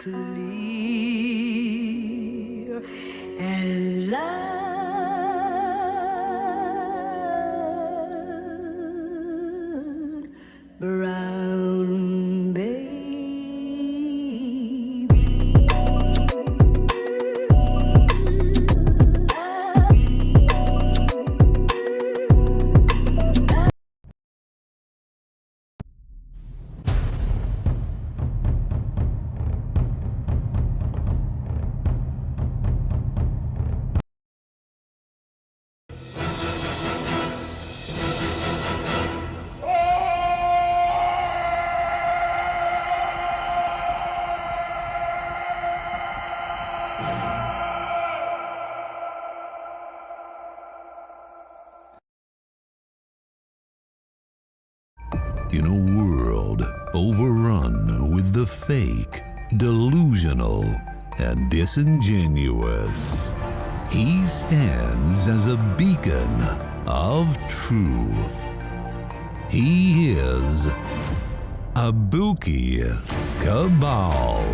clear and loud, brown baby. In a world overrun with the fake, delusional, and disingenuous, he stands as a beacon of truth. He is Abuki Cabal.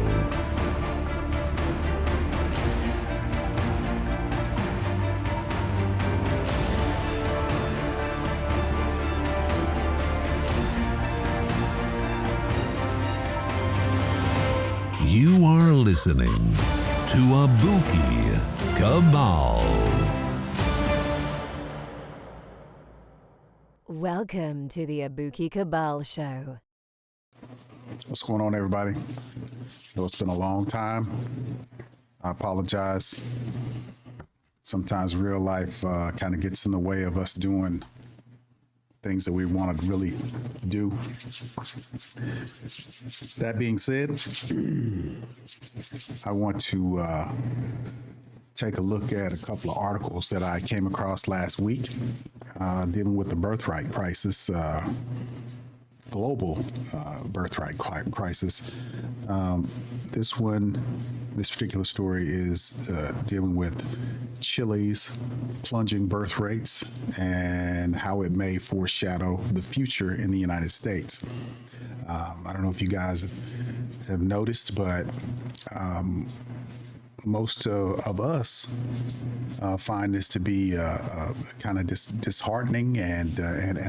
You are listening to Abuki Cabal. Welcome to the Abuki Cabal Show. What's going on, everybody? I know it's been a long time. I apologize. Sometimes real life kind of gets in the way of us doing things that we want to really do. That being said, I want to take a look at a couple of articles that I came across last week dealing with the birthright crisis, global birthright crisis. This particular story is dealing with Chile's plunging birth rates and how it may foreshadow the future in the United States. I don't know if you guys have noticed, but most of us find this to be kind of disheartening and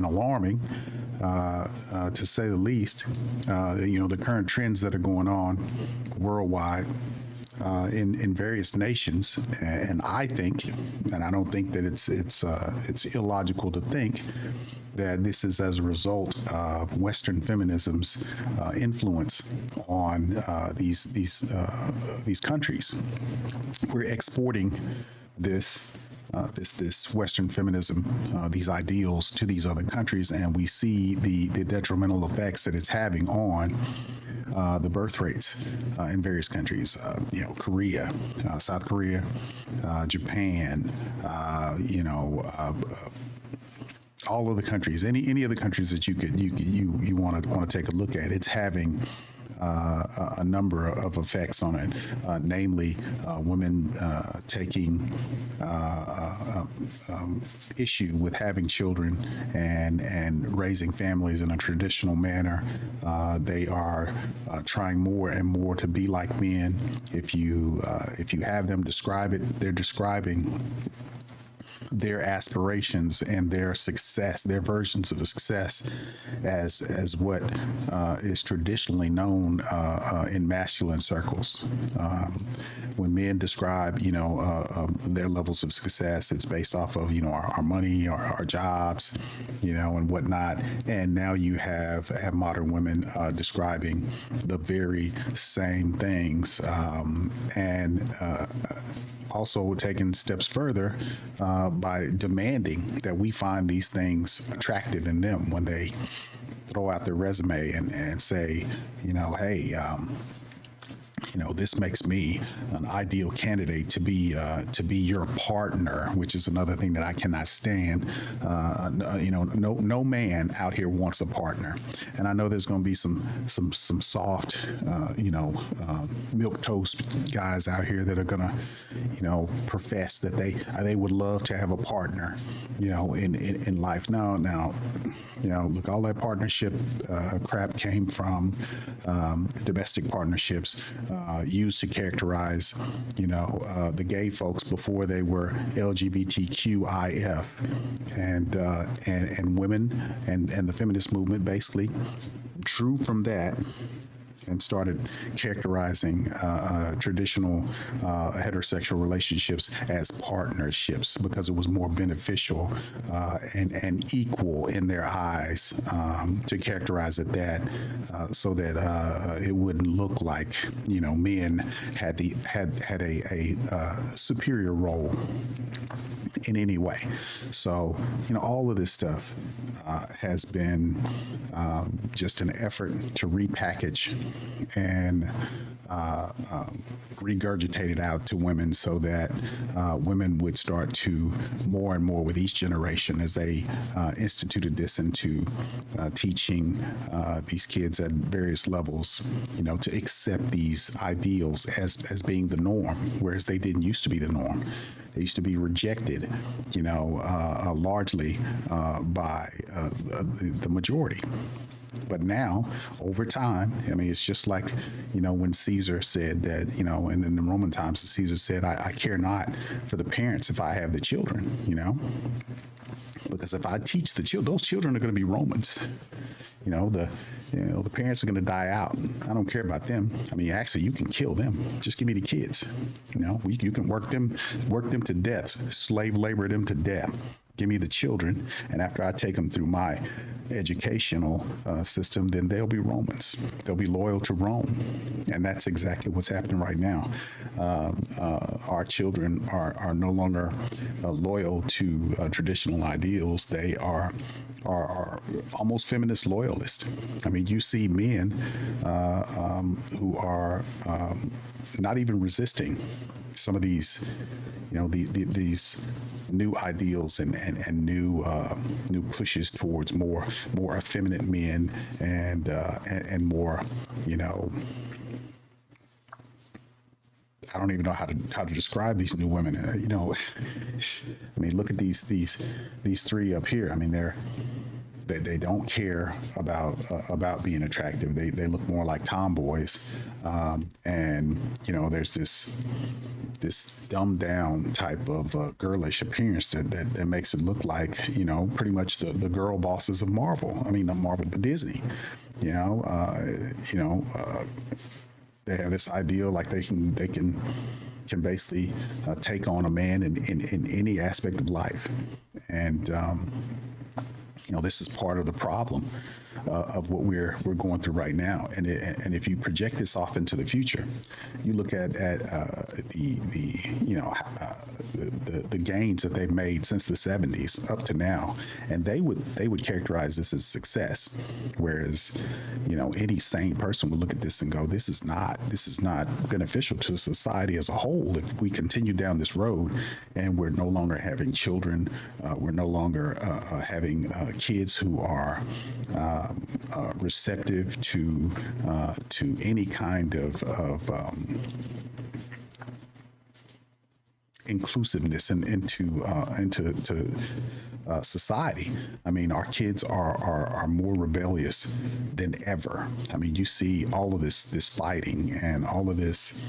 alarming, to say the least. The current trends that are going on worldwide in various nations, and I think, and I don't think that it's illogical to think that this is as a result of Western feminism's influence on these countries. We're exporting this Western feminism, these ideals to these other countries, and we see the detrimental effects that it's having on the birth rates in various countries. Korea, South Korea, Japan, all of the countries, any of the countries that you want to take a look at, it's having a number of effects on it, namely women taking issue with having children and raising families in a traditional manner. They are trying more and more to be like men. If you have them describe it, they're describing their aspirations and their success, their versions of the success, as what is traditionally known in masculine circles. When men describe, their levels of success, it's based off of, our money, our jobs, and whatnot. And now you have modern women describing the very same things, and also taking steps further by demanding that we find these things attractive in them when they throw out their resume and say, hey, this makes me an ideal candidate to be your partner, which is another thing that I cannot stand. No man out here wants a partner, and I know there's going to be some soft, milk toast guys out here that are going to, profess that they would love to have a partner, in life. Now, look, all that partnership crap came from domestic partnerships. used to characterize, the gay folks before they were LGBTQIF, and women, and the feminist movement basically drew from that and started characterizing traditional heterosexual relationships as partnerships because it was more beneficial and equal in their eyes to characterize it that so that it wouldn't look like men had a superior role in any way. So all of this stuff has been just an effort to repackage and regurgitate it out to women so that women would start to more and more with each generation as they instituted this into teaching these kids at various levels, to accept these ideals as being the norm, whereas they didn't used to be the norm. They used to be rejected, largely by the majority. But now, over time, it's just like, when Caesar said that, and in the Roman times, Caesar said, I care not for the parents if I have the children, because if I teach the children, those children are going to be Romans. The parents are going to die out. I don't care about them. Actually, you can kill them. Just give me the kids. You can work them to death, slave labor them to death. Give me the children, and after I take them through my educational system, then they'll be Romans. They'll be loyal to Rome, and that's exactly what's happening right now. Our children are no longer loyal to traditional ideals. They are almost feminist loyalists. You see men who are not even resisting some of these, these new ideals and new pushes towards more effeminate men and more, I don't even know how to describe these new women. Look at these three up here. They don't care about being attractive. They look more like tomboys, and there's this dumbed down type of girlish appearance that makes it look like pretty much the girl bosses of Marvel. Not Marvel, but Disney. They have this ideal like they can basically take on a man in any aspect of life, and this is part of the problem of what we're going through right now. And if you project this off into the future, you look at the gains that they've made since the 70s up to now, and they would characterize this as success. Whereas, any sane person would look at this and go, this is not beneficial to society as a whole. If we continue down this road and we're no longer having children, we're no longer having kids who are receptive to any kind of inclusiveness into society. Our kids are more rebellious than ever. You see all of this fighting and all of this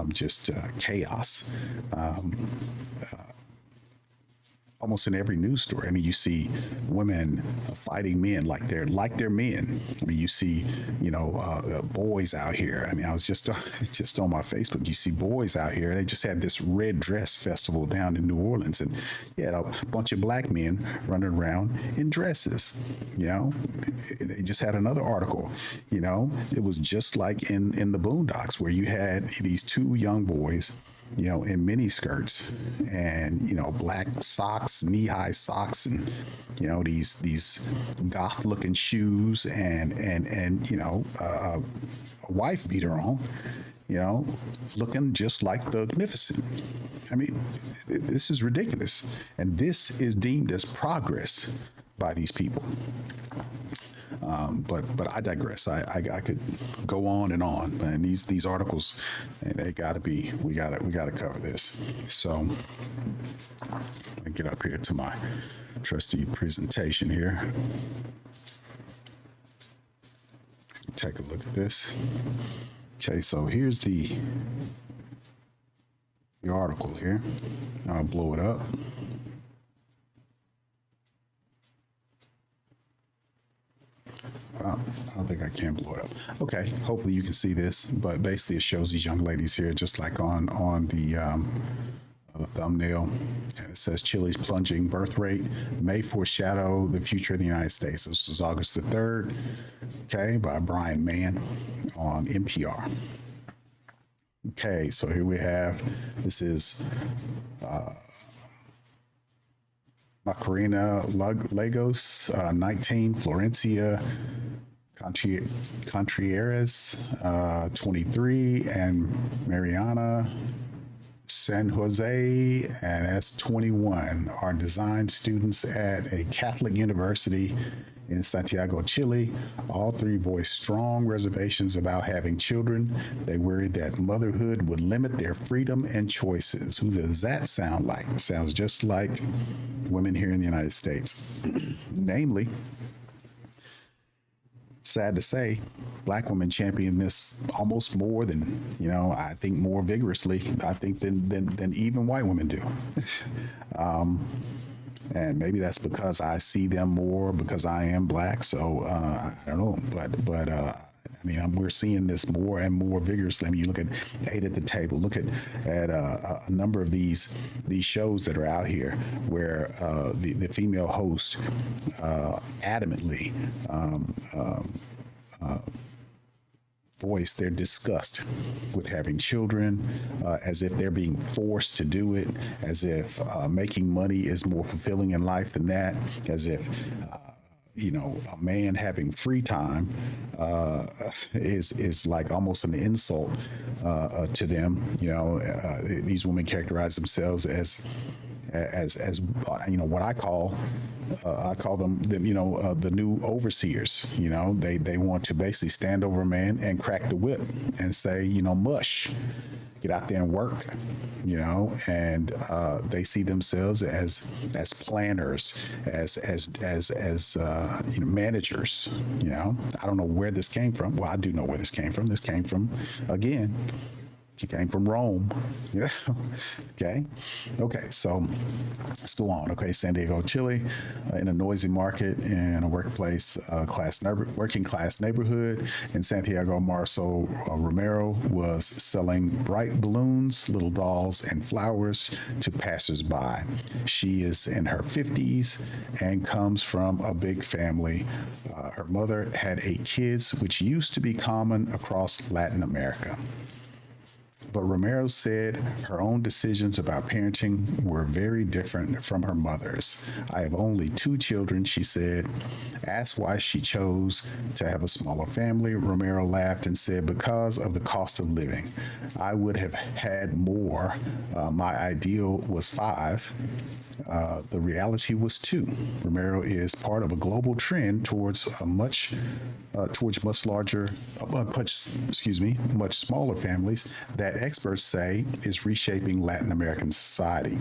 just chaos. Almost in every news story. You see women fighting men like they're men. You see, boys out here. I was just on my Facebook. You see boys out here. They just had this red dress festival down in New Orleans, and you had a bunch of black men running around in dresses. They just had another article. It was just like in the Boondocks, where you had these two young boys, in mini skirts and, black socks, knee-high socks, and, these goth looking shoes and a wife beater on, looking just like the Magnificent. This is ridiculous. And this is deemed as progress by these people. But I digress. I could go on, and these articles, we got to cover this. So I get up here to my trusty presentation here. Take a look at this. Okay, so here's the article here. I'll blow it up. I don't think I can blow it up. Okay, hopefully you can see this, but basically it shows these young ladies here, just like on the thumbnail. And it says Chile's plunging birth rate may foreshadow the future of the United States. This is August the 3rd, okay, by Brian Mann on NPR. Okay, so here we have, this is Macarena Lagos, 19, Florencia Contreras, 23, and Mariana San Jose, and that's 21, are design students at a Catholic university in Santiago, Chile. All three voiced strong reservations about having children. They worried that motherhood would limit their freedom and choices. Who does that sound like? It sounds just like women here in the United States. Namely, sad to say, Black women champion this almost more than, I think more vigorously, I think than even white women do. And maybe that's because I see them more because I am Black. So I don't know, but I mean, we're seeing this more and more vigorously. I mean, you look at Eight at the Table. Look at a number of these shows that are out here where the female host adamantly voice their disgust with having children, as if they're being forced to do it, as if making money is more fulfilling in life than that, as if a man having free time is like almost an insult to them. These women characterize themselves as what I call them the new overseers. They want to basically stand over a man and crack the whip and say, mush, get out there and work, and they see themselves as planners, as managers. I don't know where this came from. Well, I do know where this came from. This came from, again, he came from Rome, Okay. So let's go on. Okay. San Diego, Chile, in a noisy market in a working class neighborhood in Santiago, Marcel Romero was selling bright balloons, little dolls, and flowers to passersby. She is in her 50s and comes from a big family. Her mother had 8 kids, which used to be common across Latin America. But Romero said her own decisions about parenting were very different from her mother's. I have only 2 children, she said. Asked why she chose to have a smaller family, Romero laughed and said, because of the cost of living. I would have had more. My ideal was 5. The reality was 2. Romero is part of a global trend towards much smaller families that experts say is reshaping Latin American society.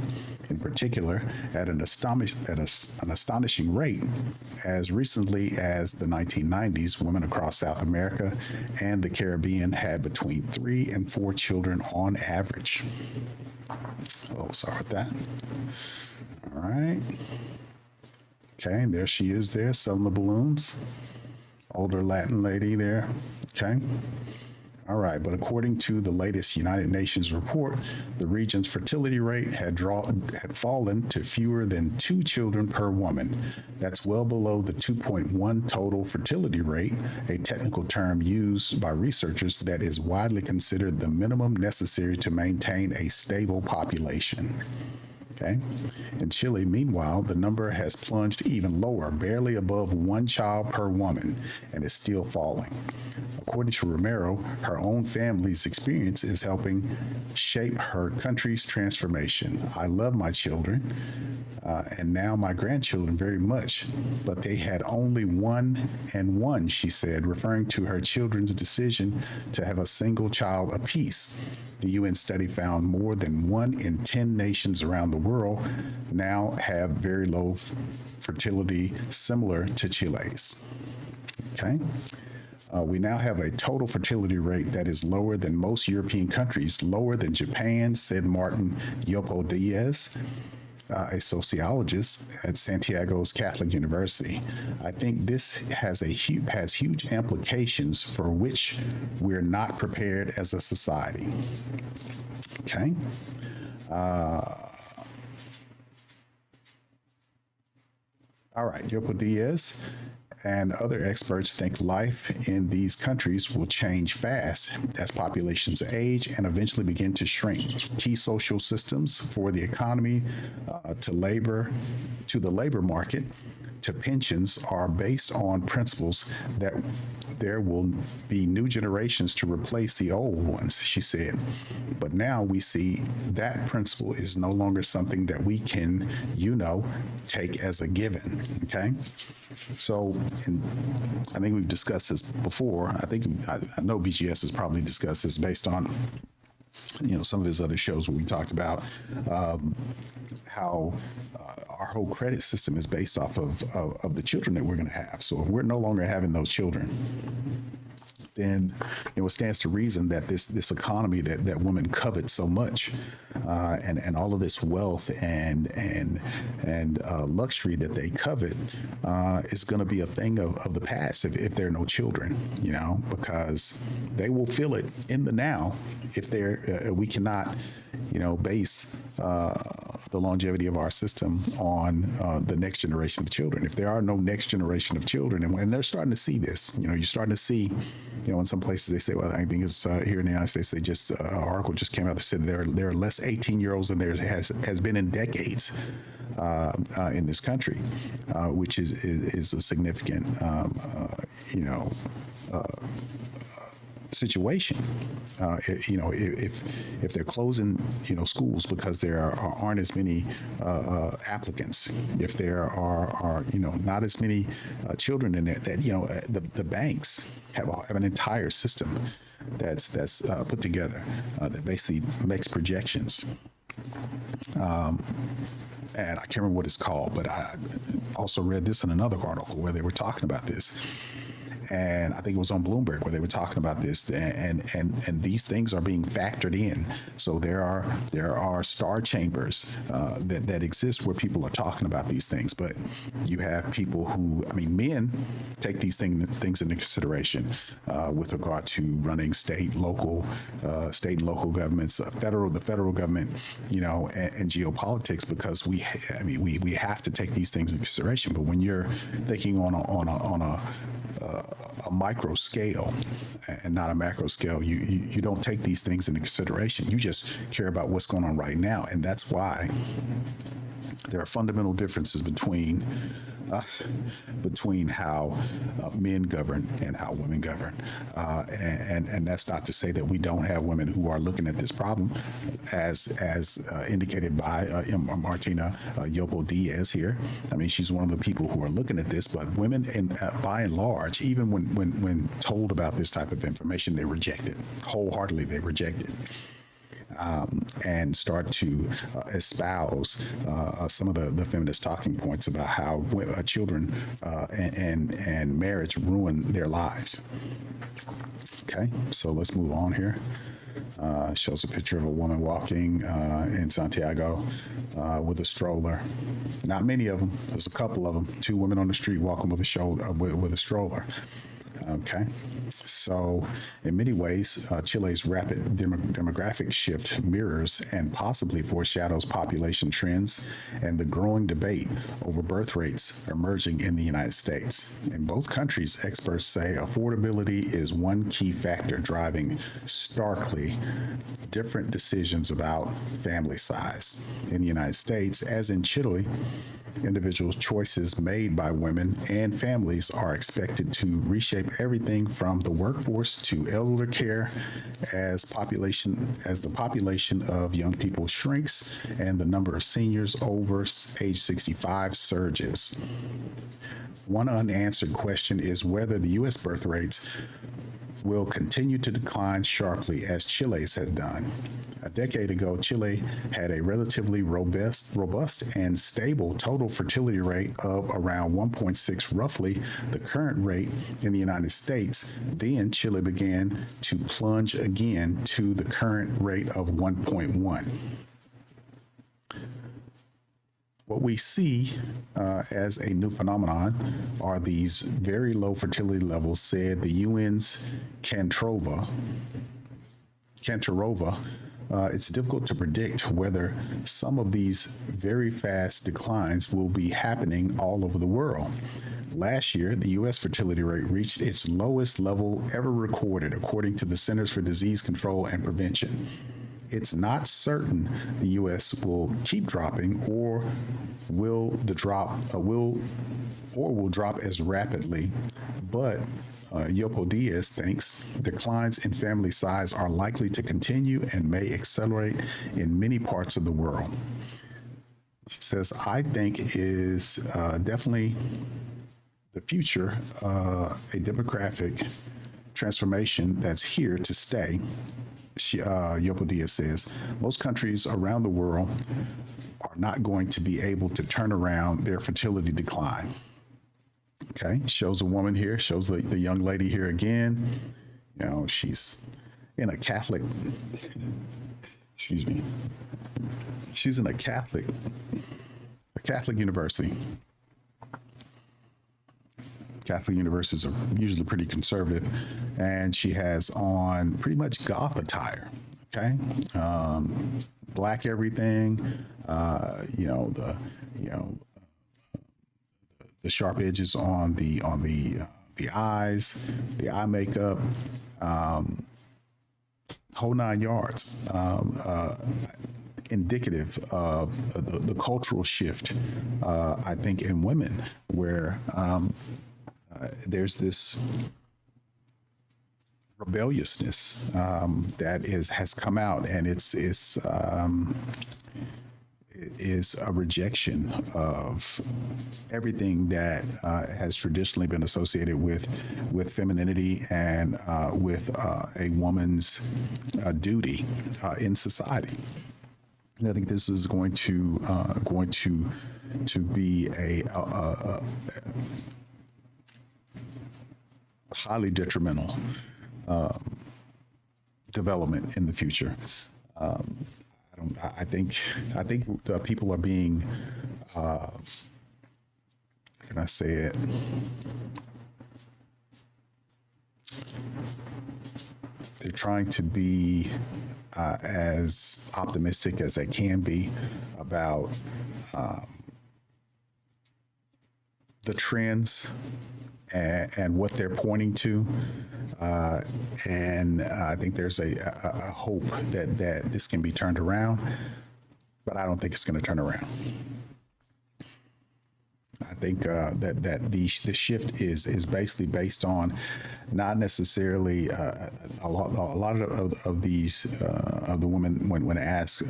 In particular, at an astonishing rate, as recently as the 1990s, women across South America and the Caribbean had between 3 and 4 children on average. Oh, sorry about that. All right. Okay, there she is there, selling the balloons. Older Latin lady there. Okay. All right, but according to the latest United Nations report, the region's fertility rate had fallen to fewer than 2 children per woman. That's well below the 2.1 total fertility rate, a technical term used by researchers that is widely considered the minimum necessary to maintain a stable population. Okay. In Chile, meanwhile, the number has plunged even lower, barely above 1 child per woman, and is still falling. According to Romero, her own family's experience is helping shape her country's transformation. I love my children, and now my grandchildren very much, but they had only 1 and 1, she said, referring to her children's decision to have a single child apiece. The UN study found more than 1 in 10 nations around the world now have very low fertility, similar to Chile's. Okay. We now have a total fertility rate that is lower than most European countries, lower than Japan, said Martin Yopo Diaz, a sociologist at Santiago's Catholic University. I think this has huge implications for which we're not prepared as a society. Okay. All right, Yopo Diaz and other experts think life in these countries will change fast as populations age and eventually begin to shrink. Key social systems for the economy, to the labor market, to pensions are based on principles that there will be new generations to replace the old ones, she said. But now we see that principle is no longer something that we can, take as a given, okay? So, I think we've discussed this before. I know BGS has probably discussed this based on some of his other shows where we talked about how our whole credit system is based off of the children that we're going to have. So if we're no longer having those children, then it stands to reason that this economy that women covet so much, and all of this wealth and luxury that they covet, is going to be a thing of the past if there are no children, because they will feel it in the now if we cannot, base the longevity of our system on the next generation of children. If there are no next generation of children, and they're starting to see this, you're starting to see, in some places they say, well, I think it's here in the United States, they just, an article just came out that said there are less 18-year-olds than there has been in decades in this country, which is a significant, situation. If they're closing, schools because there aren't as many applicants, if there are not as many children in there, that the banks have an entire system that's put together that basically makes projections. And I can't remember what it's called, but I also read this in another article where they were talking about this. And I think it was on Bloomberg where they were talking about this, and these things are being factored in. So there are star chambers that exist where people are talking about these things. But you have people who, men take these things into consideration with regard to running state and local governments, the federal government, and geopolitics, because we have to take these things into consideration. But when you're thinking on a micro scale and not a macro scale, you don't take these things into consideration. You just care about what's going on right now. And that's why there are fundamental differences between how men govern and how women govern. And that's not to say that we don't have women who are looking at this problem, as indicated by Martina Yopo Diaz here. She's one of the people who are looking at this, but women, by and large, even when told about this type of information, they reject it. Wholeheartedly, they reject it. And start to espouse some of the feminist talking points about how children and marriage ruin their lives. Okay, so let's move on here. Shows a picture of a woman walking in Santiago with a stroller. Not many of them. There's a couple of them. Two women on the street walking with a stroller. Okay, so in many ways, Chile's rapid demographic shift mirrors and possibly foreshadows population trends and the growing debate over birth rates emerging in the United States. In both countries, experts say affordability is one key factor driving starkly different decisions about family size. In the United States, as in Chile, individual choices made by women and families are expected to reshape everything from the workforce to elder care as the population of young people shrinks and the number of seniors over age 65 surges. One unanswered question is whether the U.S. birth rates will continue to decline sharply as Chile's had done. A decade ago, Chile had a relatively robust and stable total fertility rate of around 1.6, roughly the current rate in the United States, then Chile began to plunge again to the current rate of 1.1. What we see as a new phenomenon are these very low fertility levels, said the UN's Cantarova. It's difficult to predict whether some of these very fast declines will be happening all over the world. Last year, the U.S. fertility rate reached its lowest level ever recorded, according to the Centers for Disease Control and Prevention. It's not certain the U.S. will keep dropping, or will drop as rapidly, but Yopo Diaz thinks declines in family size are likely to continue and may accelerate in many parts of the world. She says, I think is definitely the future, a demographic transformation that's here to stay. Yopo Diaz says, most countries around the world are not going to be able to turn around their fertility decline. Okay, shows a woman here, shows the young lady here again. You know, she's in a Catholic, she's in a Catholic university. Catholic universities are usually pretty conservative, and she has on pretty much goth attire. Okay, black everything. The sharp edges on the eyes, the eye makeup, whole 9 yards. Indicative of the cultural shift, I think, in women, where there's this rebelliousness that has come out, and it is a rejection of everything that has traditionally been associated with femininity and with a woman's duty in society. And I think this is going to be a highly detrimental development in the future. I think people are being, how can I say it? They're trying to be as optimistic as they can be about the trends and what they're pointing to. And I think there's a hope that this can be turned around, but I don't think it's going to turn around. I think that the shift is basically based on not necessarily a lot of these of the women when asked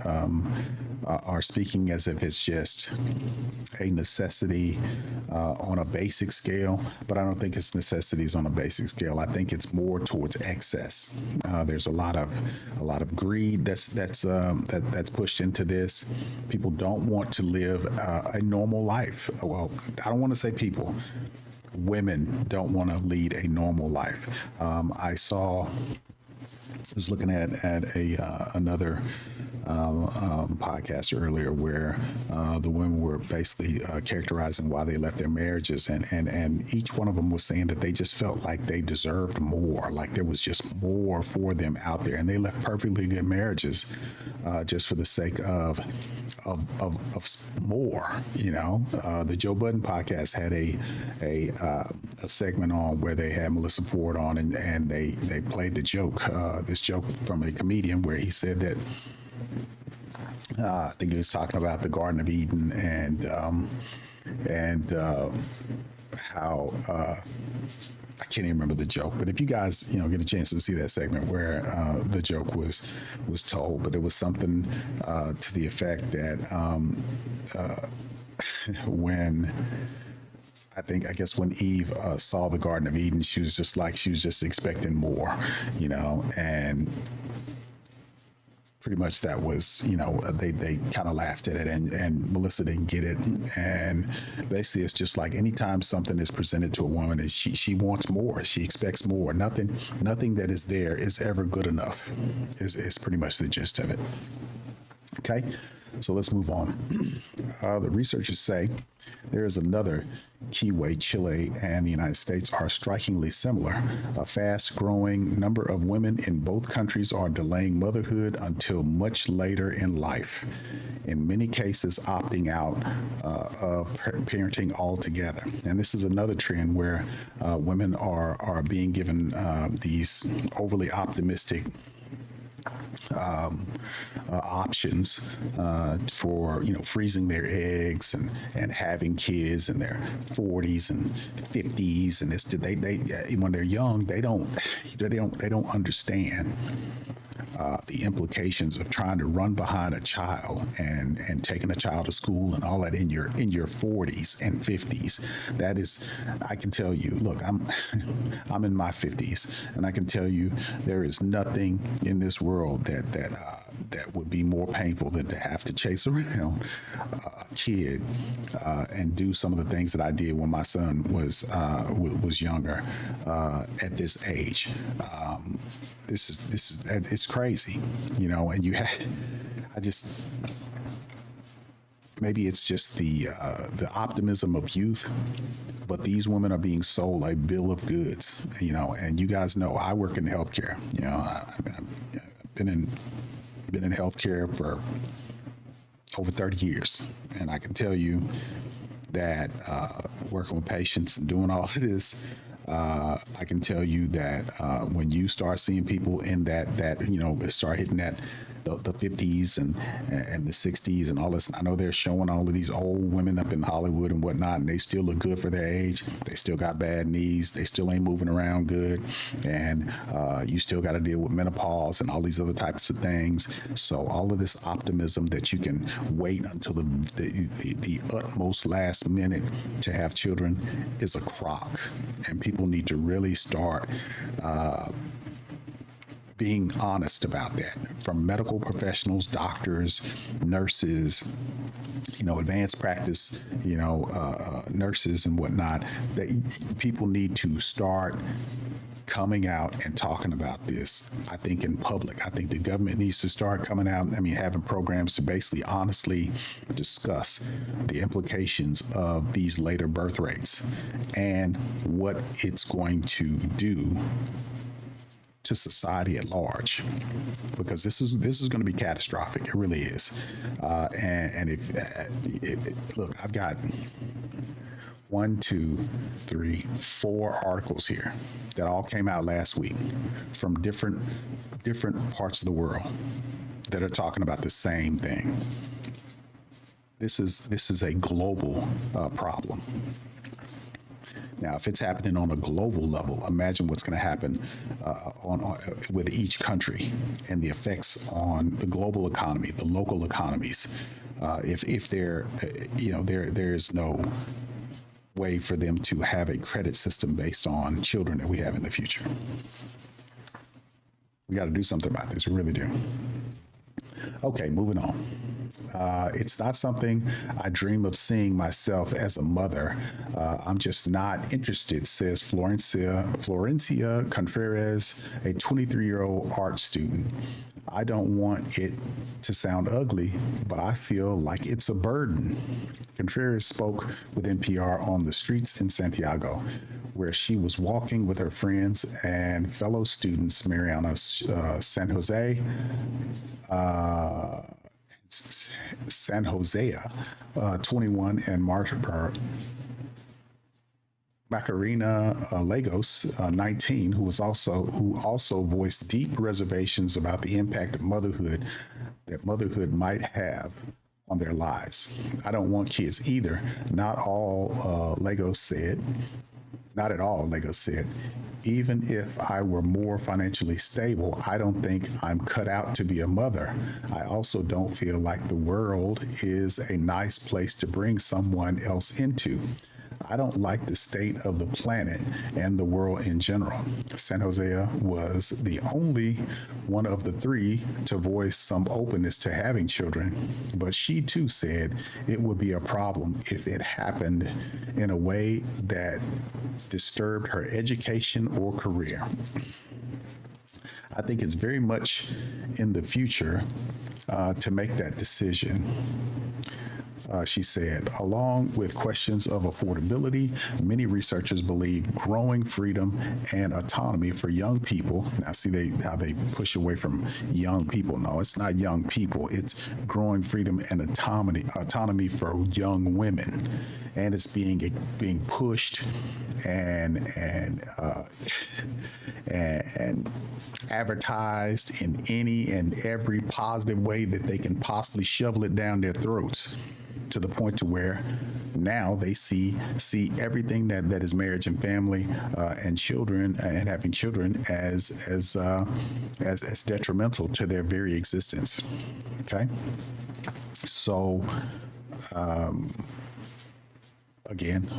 are speaking as if it's just a necessity on a basic scale, but I don't think it's necessities on a basic scale. I think it's more towards excess. There's a lot of greed that's pushed into this. People don't want to live a normal life. Well, I don't want to say people. Women don't want to lead a normal life. I was looking at another podcast earlier where the women were basically characterizing why they left their marriages, and each one of them was saying that they just felt like they deserved more, like there was just more for them out there, and they left perfectly good marriages just for the sake of more. You know, the Joe Budden podcast had a segment on where they had Melissa Ford on, and they played the joke, this joke from a comedian where he said that I think he was talking about the Garden of Eden and how I can't even remember the joke, but if you guys get a chance to see that segment where the joke was told, but it was something to the effect that when when Eve saw the Garden of Eden, she was just expecting more, and pretty much that was, they kind of laughed at it, and Melissa didn't get it. And basically it's just like anytime something is presented to a woman, and she wants more, she expects more. Nothing that is there is ever good enough is pretty much the gist of it. Okay, so let's move on. The researchers say there is another key way Chile and the United States are strikingly similar. A fast-growing number of women in both countries are delaying motherhood until much later in life, in many cases opting out of parenting altogether. And this is another trend where women are being given these overly optimistic options for freezing their eggs and having kids in their 40s and 50s, and they when they're young they don't understand the implications of trying to run behind a child and taking a child to school and all that in your 40s and 50s. That is, I can tell you, look, I'm in my 50s, and I can tell you there is nothing in this world that would be more painful than to have to chase around a kid and do some of the things that I did when my son was younger at this age. It's crazy, and maybe it's just the optimism of youth, but these women are being sold a bill of goods, and you guys know I work in healthcare. I've been in healthcare for over 30 years, and I can tell you that working with patients and doing all of this, I can tell you that when you start seeing people in that start hitting that the 50s and the 60s and all this. I know they're showing all of these old women up in Hollywood and whatnot, and they still look good for their age. They still got bad knees. They still ain't moving around good. And you still got to deal with menopause and all these other types of things. So all of this optimism that you can wait until the utmost last minute to have children is a crock. And people need to really start being honest about that, from medical professionals, doctors, nurses, advanced practice, nurses and whatnot. People need to start coming out and talking about this, I think, in public. I think the government needs to start coming out, having programs to basically honestly discuss the implications of these later birth rates and what it's going to do to society at large, because this is going to be catastrophic. It really is. And if look, I've got 1, 2, 3, 4 articles here that all came out last week from different parts of the world that are talking about the same thing. This is a global problem. Now, if it's happening on a global level, imagine what's going to happen with each country and the effects on the global economy, the local economies. If there is no way for them to have a credit system based on children that we have in the future. We got to do something about this. We really do. Okay, moving on. It's not something I dream of seeing myself as a mother. I'm just not interested, says Florencia Contreras, a 23-year-old art student. I don't want it to sound ugly, but I feel like it's a burden. Contreras spoke with NPR on the streets in Santiago, where she was walking with her friends and fellow students, Mariana San Jose, 21, and Macarena Lagos, 19, who also voiced deep reservations about the impact of motherhood might have on their lives. I don't want kids either. Not at all, Lagos said. Even if I were more financially stable, I don't think I'm cut out to be a mother. I also don't feel like the world is a nice place to bring someone else into. I don't like the state of the planet and the world in general. San Jose was the only one of the three to voice some openness to having children, but she too said it would be a problem if it happened in a way that disturbed her education or career. I think it's very much in the future to make that decision. She said, along with questions of affordability, many researchers believe growing freedom and autonomy for young people. Now, see how they push away from young people. No, it's not young people. It's growing freedom and autonomy for young women, and it's being pushed and advertised in any and every positive way that they can possibly shovel it down their throats, to the point to where now they see everything that is marriage and family and children and having children as detrimental to their very existence. Okay, so again,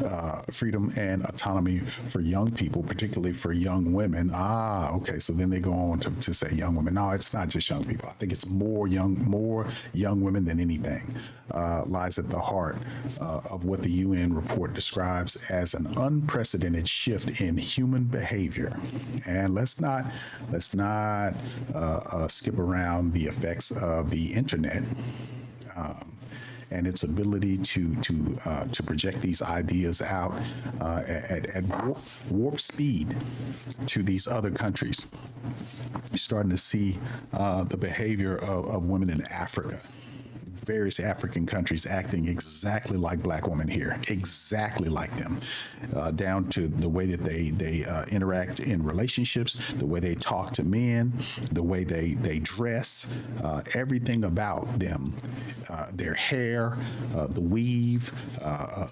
freedom and autonomy for young people, particularly for young women. Okay. So then they go on to say young women. No, it's not just young people. I think it's more young women than anything lies at the heart of what the UN report describes as an unprecedented shift in human behavior. And let's not skip around the effects of the internet. And its ability to project these ideas out at warp speed to these other countries. You're starting to see the behavior of women in Africa. Various African countries acting exactly like black women here, exactly like them, down to the way that they interact in relationships, the way they talk to men, the way they dress, everything about them, their hair, the weave,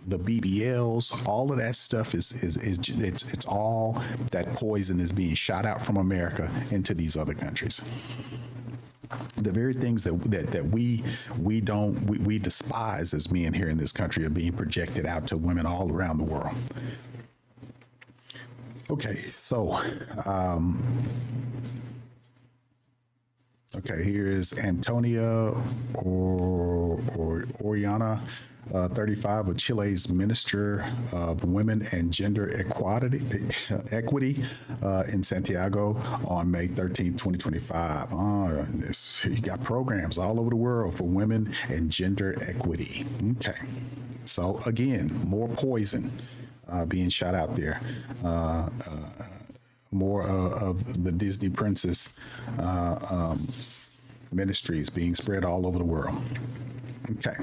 the BBLs, all of that stuff it's all that poison is being shot out from America into these other countries. The very things that we despise as men here in this country are being projected out to women all around the world. Okay, so here is Antonia Oriana, 35, of Chile's Minister of Women and Gender Equity in Santiago on May 13, 2025. You got programs all over the world for women and gender equity. Okay. So again, more poison being shot out there. More of the Disney princess ministries being spread all over the world. Okay.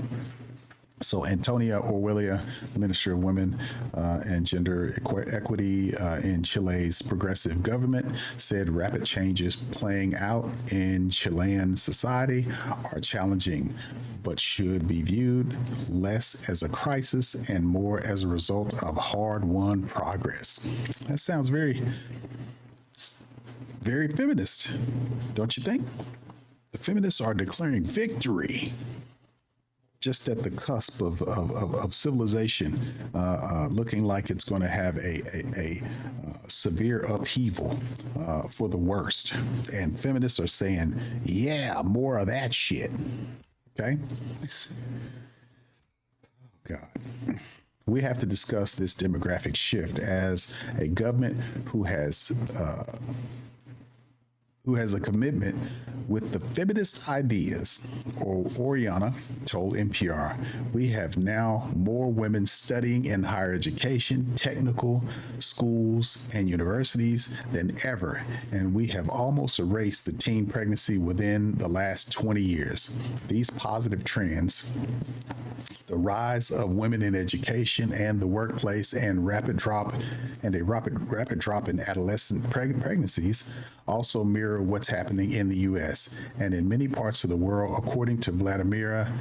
So Antonia Orwellia, Minister of Women and Gender Equity in Chile's progressive government, said rapid changes playing out in Chilean society are challenging, but should be viewed less as a crisis and more as a result of hard-won progress. That sounds very, very feminist, don't you think? The feminists are declaring victory, just at the cusp of civilization, looking like it's going to have a severe upheaval for the worst. And feminists are saying, yeah, more of that shit. Okay? God. We have to discuss this demographic shift as a government who has a commitment with the feminist ideas. Oriana told NPR, we have now more women studying in higher education, technical schools, and universities than ever, and we have almost erased the teen pregnancy within the last 20 years. These positive trends, the rise of women in education and the workplace, and a rapid drop in adolescent pregnancies also mirror mirror what's happening in the U.S. and in many parts of the world. According to Vladimira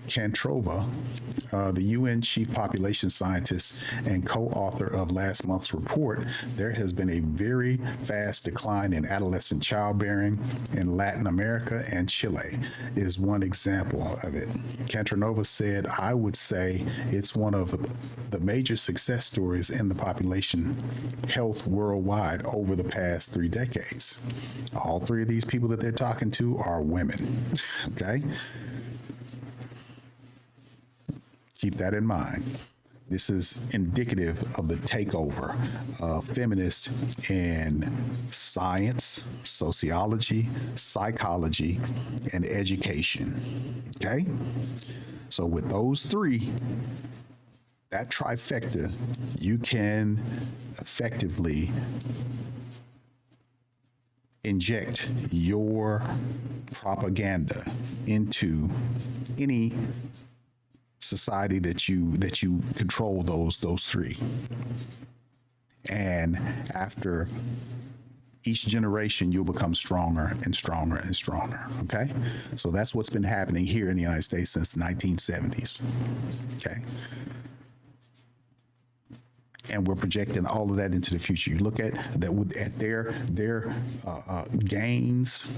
Kantrova, the UN chief population scientist and co-author of last month's report, there has been a very fast decline in adolescent childbearing in Latin America, and Chile is one example of it. Kantrova said, I would say it's one of the major success stories in the population health worldwide over the past 3 decades. All 3 of these people that they're talking to are women, okay? Keep that in mind. This is indicative of the takeover of feminists in science, sociology, psychology, and education, okay? So with those 3, that trifecta, you can effectively inject your propaganda into any society that you control those 3. And after each generation, you'll become stronger and stronger and stronger, okay? So that's what's been happening here in the United States since the 1970s, okay? And we're projecting all of that into the future. You look at that at their gains,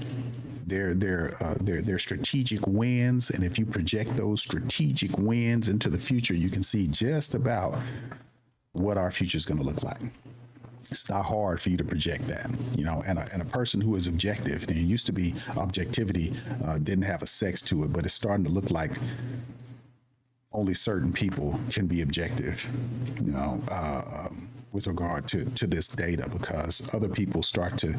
their strategic wins, and if you project those strategic wins into the future, you can see just about what our future is going to look like. It's not hard for you to project that, you know, and a person who is objective, and it used to be objectivity didn't have a sex to it, but it's starting to look like only certain people can be objective, you know, with regard to this data, because other people start to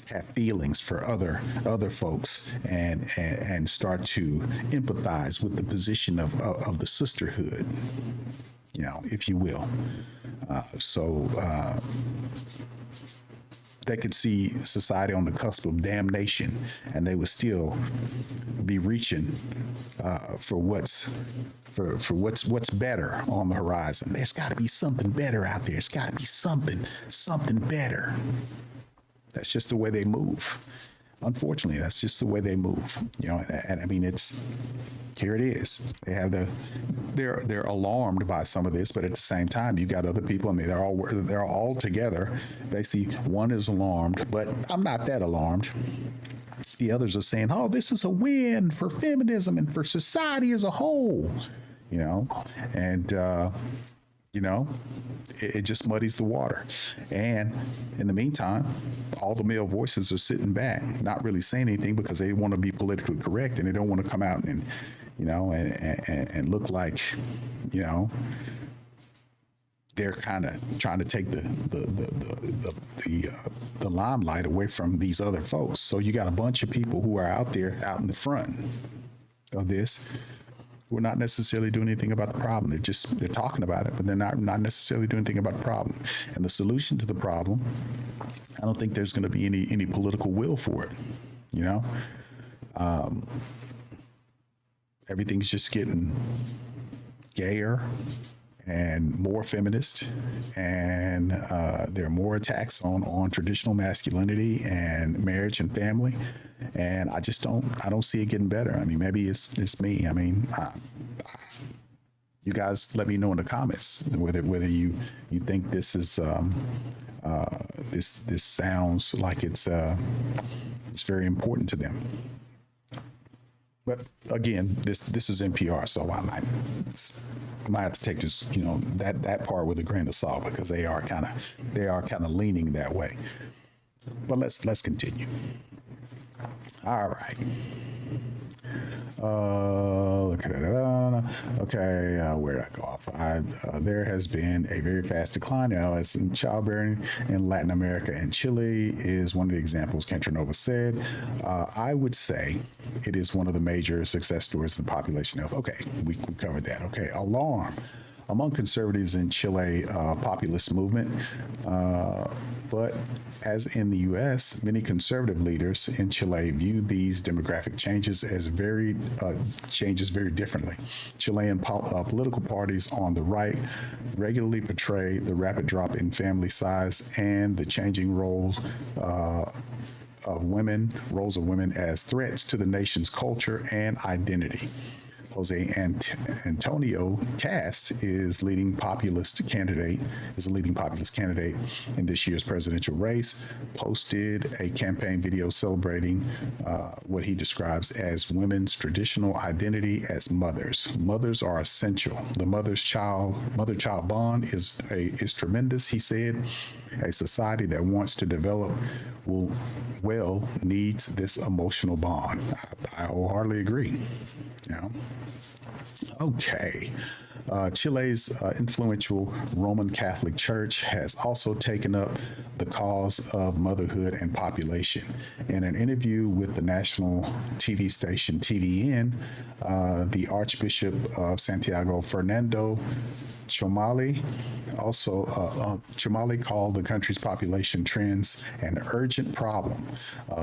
have feelings for other folks and start to empathize with the position of the sisterhood, you know, if you will. They could see society on the cusp of damnation, and they would still be reaching for what's better on the horizon. There's got to be something better out there. It's got to be something better. That's just the way they move. Unfortunately, that's just the way they move. You know, and I mean, here it is. They're alarmed by some of this, but at the same time, you got other people. I mean, they're all together. Basically, one is alarmed, but I'm not that alarmed. The others are saying, "Oh, this is a win for feminism and for society as a whole," you know, and you know, it just muddies the water. And in the meantime, all the male voices are sitting back, not really saying anything because they want to be politically correct and they don't want to come out and, you know, and look like, you know, they're kind of trying to take the limelight away from these other folks. So you got a bunch of people who are out there, out in the front of this, who are not necessarily doing anything about the problem. They're talking about it, but they're not necessarily doing anything about the problem. And the solution to the problem, I don't think there's going to be any political will for it. You know, everything's just getting gayer and more feminist, and there are more attacks on traditional masculinity and marriage and family, and I don't see it getting better. I mean, maybe it's me. I mean, you guys let me know in the comments whether you think this is this sounds like it's very important to them. But again, this is NPR, so I might have to take this, you know, that part with a grain of salt, because they are kind of leaning that way. But let's continue. All right. Where did I go off? There has been a very fast decline in adolescent childbearing in Latin America, and Chile is one of the examples Kantrova said. I would say it is one of the major success stories in population health. Okay, we covered that. Okay, among conservatives in Chile populist movement. But as in the U.S., many conservative leaders in Chile view these demographic changes as very differently. Chilean political parties on the right regularly portray the rapid drop in family size and the changing roles of women as threats to the nation's culture and identity. Jose Antonio Cast is a leading populist candidate in this year's presidential race, posted a campaign video celebrating what he describes as women's traditional identity as mothers. Mothers are essential. The mother-child bond is tremendous, he said. A society that wants to develop needs this emotional bond. I wholeheartedly agree. Okay. Chile's influential Roman Catholic Church has also taken up the cause of motherhood and population. In an interview with the national TV station TVN, the Archbishop of Santiago, Fernando Chomali called the country's population trends an urgent problem.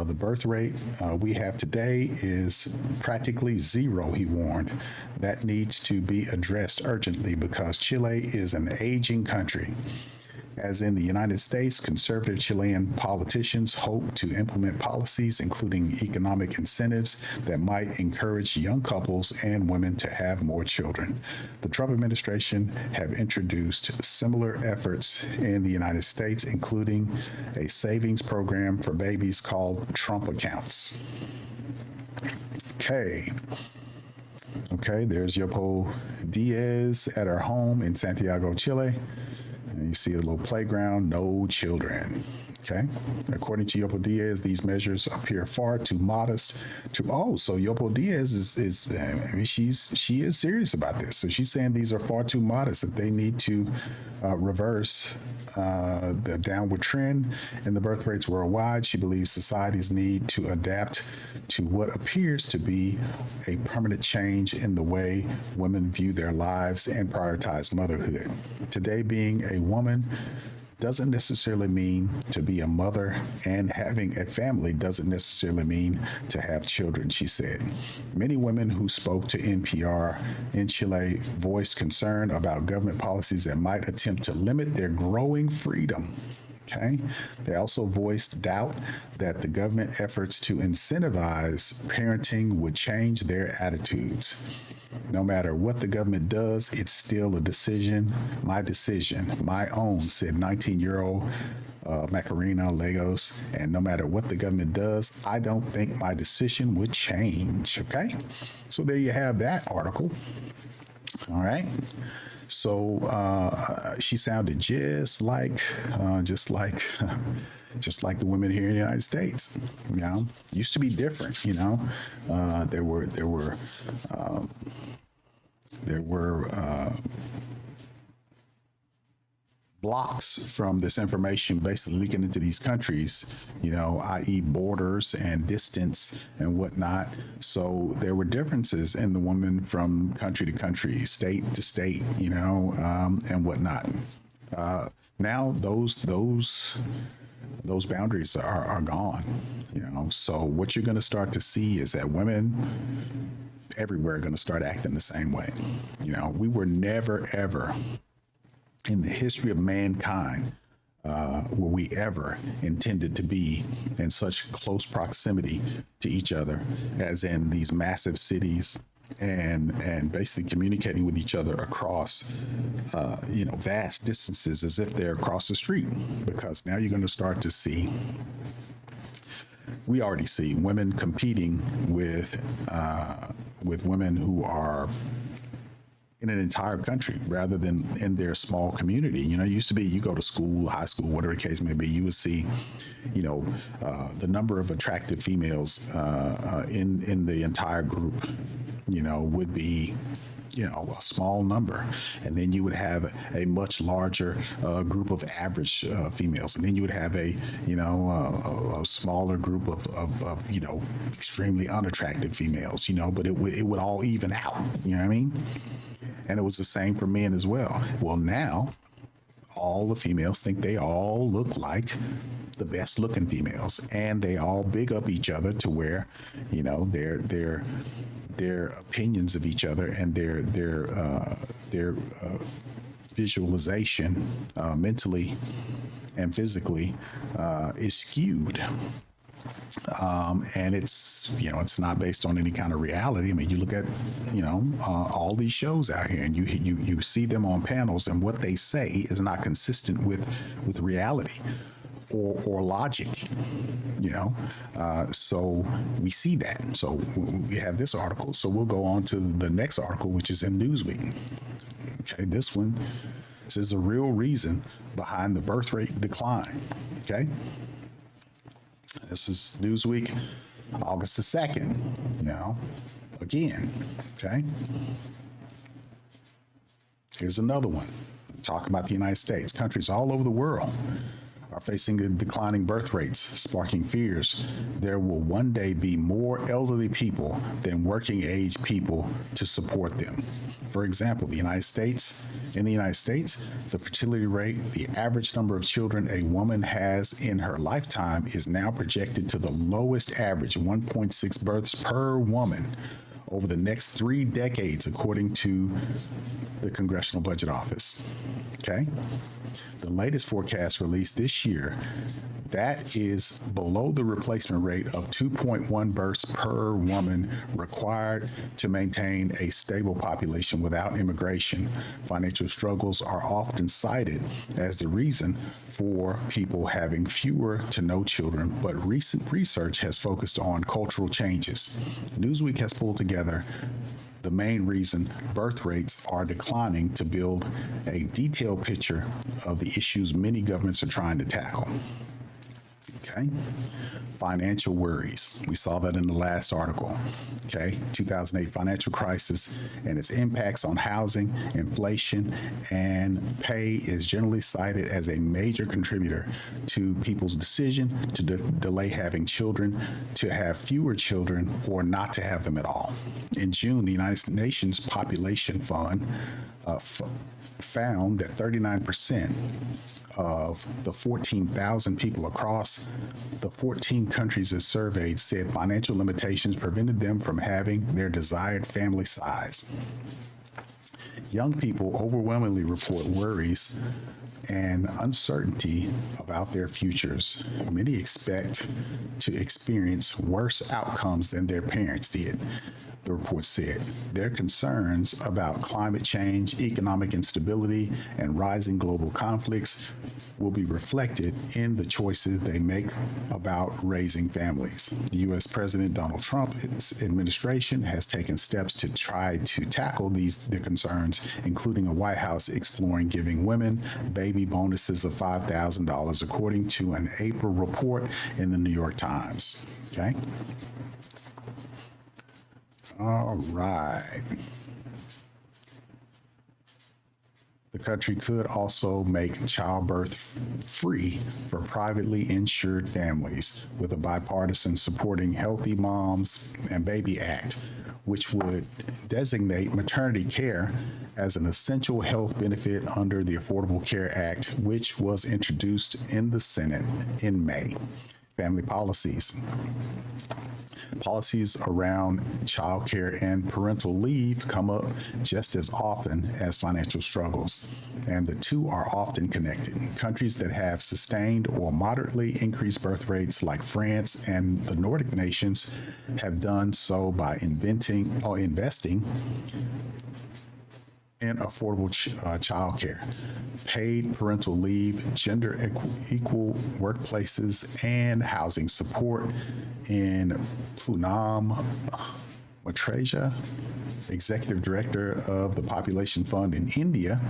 The birth rate we have today is practically zero, he warned. That needs to be addressed urgently because Chile is an aging country. As in the United States, conservative Chilean politicians hope to implement policies, including economic incentives, that might encourage young couples and women to have more children. The Trump administration have introduced similar efforts in the United States, including a savings program for babies called Trump accounts. Okay, there's Yopo Diaz at her home in Santiago, Chile. And you see a little playground, no children. Okay. According to Yopo Diaz, these measures appear far too modest. So Yopo Diaz she is serious about this. So she's saying these are far too modest, that they need to reverse the downward trend in the birth rates worldwide. She believes societies need to adapt to what appears to be a permanent change in the way women view their lives and prioritize motherhood. Today, being a woman doesn't necessarily mean to be a mother, and having a family doesn't necessarily mean to have children, she said. Many women who spoke to NPR in Chile voiced concern about government policies that might attempt to limit their growing freedom. Okay. They also voiced doubt that the government efforts to incentivize parenting would change their attitudes. No matter what the government does, it's still a decision, my own, said 19-year-old Macarena Lagos. And no matter what the government does, I don't think my decision would change. Okay. So there you have that article. All right. So she sounded just like the women here in the United States. Used to be different. There were blocks from this information basically leaking into these countries, i.e. borders and distance and whatnot. So there were differences in the woman from country to country, state to state, and whatnot. Now those boundaries are gone, So what you're going to start to see is that women everywhere are going to start acting the same way. We were never, ever in the history of mankind were we ever intended to be in such close proximity to each other as in these massive cities and basically communicating with each other across, vast distances as if they're across the street, because now you're going to start to see, we already see women competing with women who are in an entire country rather than in their small community. It used to be you go to school, high school, whatever the case may be, you would see, the number of attractive females in the entire group, would be a small number, and then you would have a much larger group of average females, and then you would have a smaller group of extremely unattractive females, but it would all even out, you know what I mean? And it was the same for men as well. Well, now all the females think they all look like the best looking females, and they all big up each other to where, their opinions of each other and their visualization mentally and physically is skewed. And it's not based on any kind of reality. I mean, you look at, all these shows out here, and you see them on panels, and what they say is not consistent with reality or logic, so we see that. So we have this article. So we'll go on to the next article, which is in Newsweek. Okay, this one says a real reason behind the birth rate decline. Okay. This is Newsweek, August the 2nd, again, okay? Here's another one, talking about the United States. Countries all over the world are facing declining birth rates, sparking fears there will one day be more elderly people than working age people to support them. For example, in the United States, the fertility rate, the average number of children a woman has in her lifetime, is now projected to the lowest average, 1.6 births per woman, over the next 3 decades, according to the Congressional Budget Office. Okay? The latest forecast released this year, that is below the replacement rate of 2.1 births per woman required to maintain a stable population without immigration. Financial struggles are often cited as the reason for people having fewer to no children, but recent research has focused on cultural changes. Newsweek has pulled together the main reason birth rates are declining to build a detailed picture of the issues many governments are trying to tackle. Okay. Financial worries. We saw that in the last article. Okay. 2008 financial crisis and its impacts on housing, inflation, and pay is generally cited as a major contributor to people's decision to delay having children, to have fewer children, or not to have them at all. In June, the United Nations Population Fund found that 39% of the 14,000 people across the 14 countries it surveyed said financial limitations prevented them from having their desired family size. Young people overwhelmingly report worries and uncertainty about their futures. Many expect to experience worse outcomes than their parents did, the report said. Their concerns about climate change, economic instability, and rising global conflicts will be reflected in the choices they make about raising families. The U.S. President Donald Trump's administration has taken steps to try to tackle the concerns, including a White House exploring giving women baby bonuses of $5,000, according to an April report in the New York Times. Okay? All right. The country could also make childbirth free for privately insured families with a bipartisan Supporting Healthy Moms and Baby Act, which would designate maternity care as an essential health benefit under the Affordable Care Act, which was introduced in the Senate in May. Family policies. Policies around child care and parental leave come up just as often as financial struggles, and the two are often connected. Countries that have sustained or moderately increased birth rates, like France and the Nordic nations, have done so by investing in affordable child care, paid parental leave, gender equal workplaces, and housing support. In Poonam Matrejia, executive director of the Population Fund in India,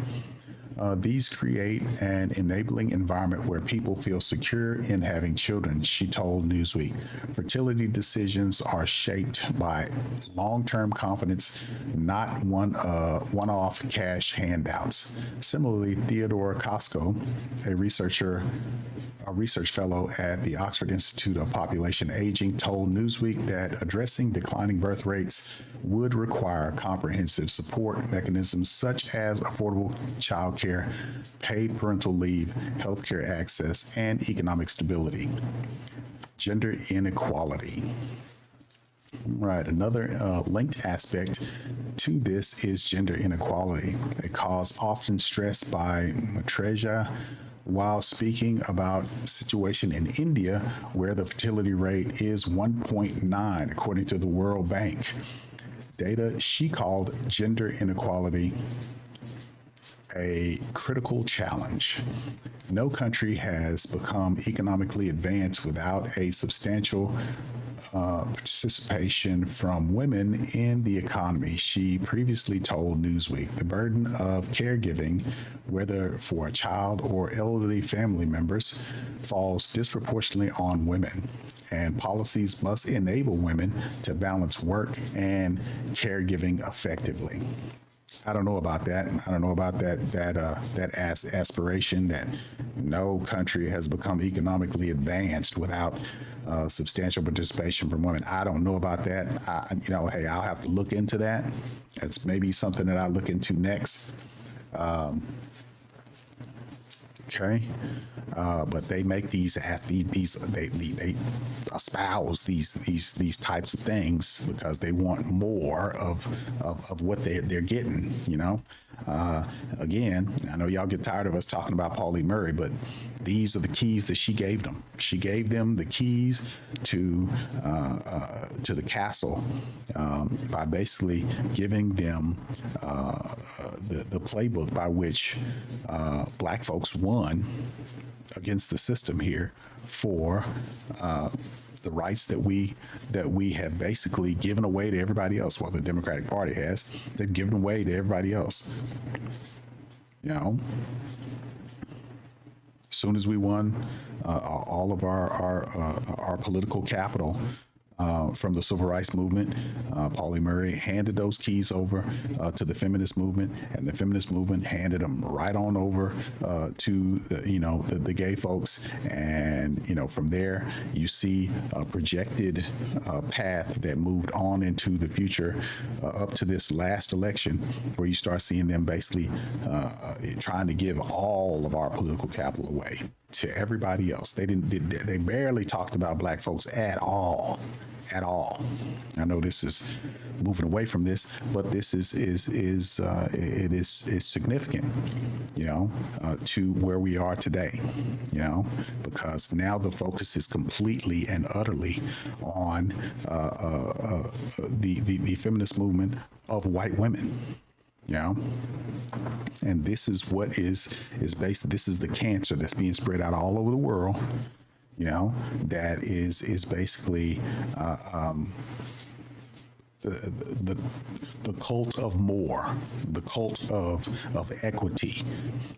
These create an enabling environment where people feel secure in having children, she told Newsweek. Fertility decisions are shaped by long-term confidence, not one-off cash handouts. Similarly, Theodore Costco, a research fellow at the Oxford Institute of Population Aging, told Newsweek that addressing declining birth rates would require comprehensive support mechanisms such as affordable child care, paid parental leave, healthcare access, and economic stability. Gender inequality. Right, another linked aspect to this is gender inequality, a cause often stressed by Matreja while speaking about the situation in India, where the fertility rate is 1.9, according to the World Bank. Data she called gender inequality a critical challenge. No country has become economically advanced without a substantial participation from women in the economy, she previously told Newsweek. The burden of caregiving, whether for a child or elderly family members, falls disproportionately on women, and policies must enable women to balance work and caregiving effectively. I don't know about that. I don't know about that aspiration that no country has become economically advanced without substantial participation from women. I don't know about that. Hey, I'll have to look into that. That's maybe something that I'll look into next. Okay, but they make they espouse these types of things because they want more of what they're getting. Again, I know y'all get tired of us talking about Pauli Murray, but these are the keys that she gave them. She gave them the keys to the castle by basically giving them the playbook by which black folks won against the system here for the rights that we have basically given away to everybody else. Well, the Democratic Party has. They've given away to everybody else. As soon as we won all of our political capital from the civil rights movement, Pauli Murray handed those keys over to the feminist movement, and the feminist movement handed them right on over to the gay folks. And from there, you see a projected path that moved on into the future up to this last election, where you start seeing them basically trying to give all of our political capital away to everybody else. They barely talked about black folks at all. I know this is moving away from this, but this is significant, to where we are today, because now the focus is completely and utterly on the feminist movement of white women. And this is what is based. This is the cancer that's being spread out all over the world. That is basically the cult of more, the cult of equity.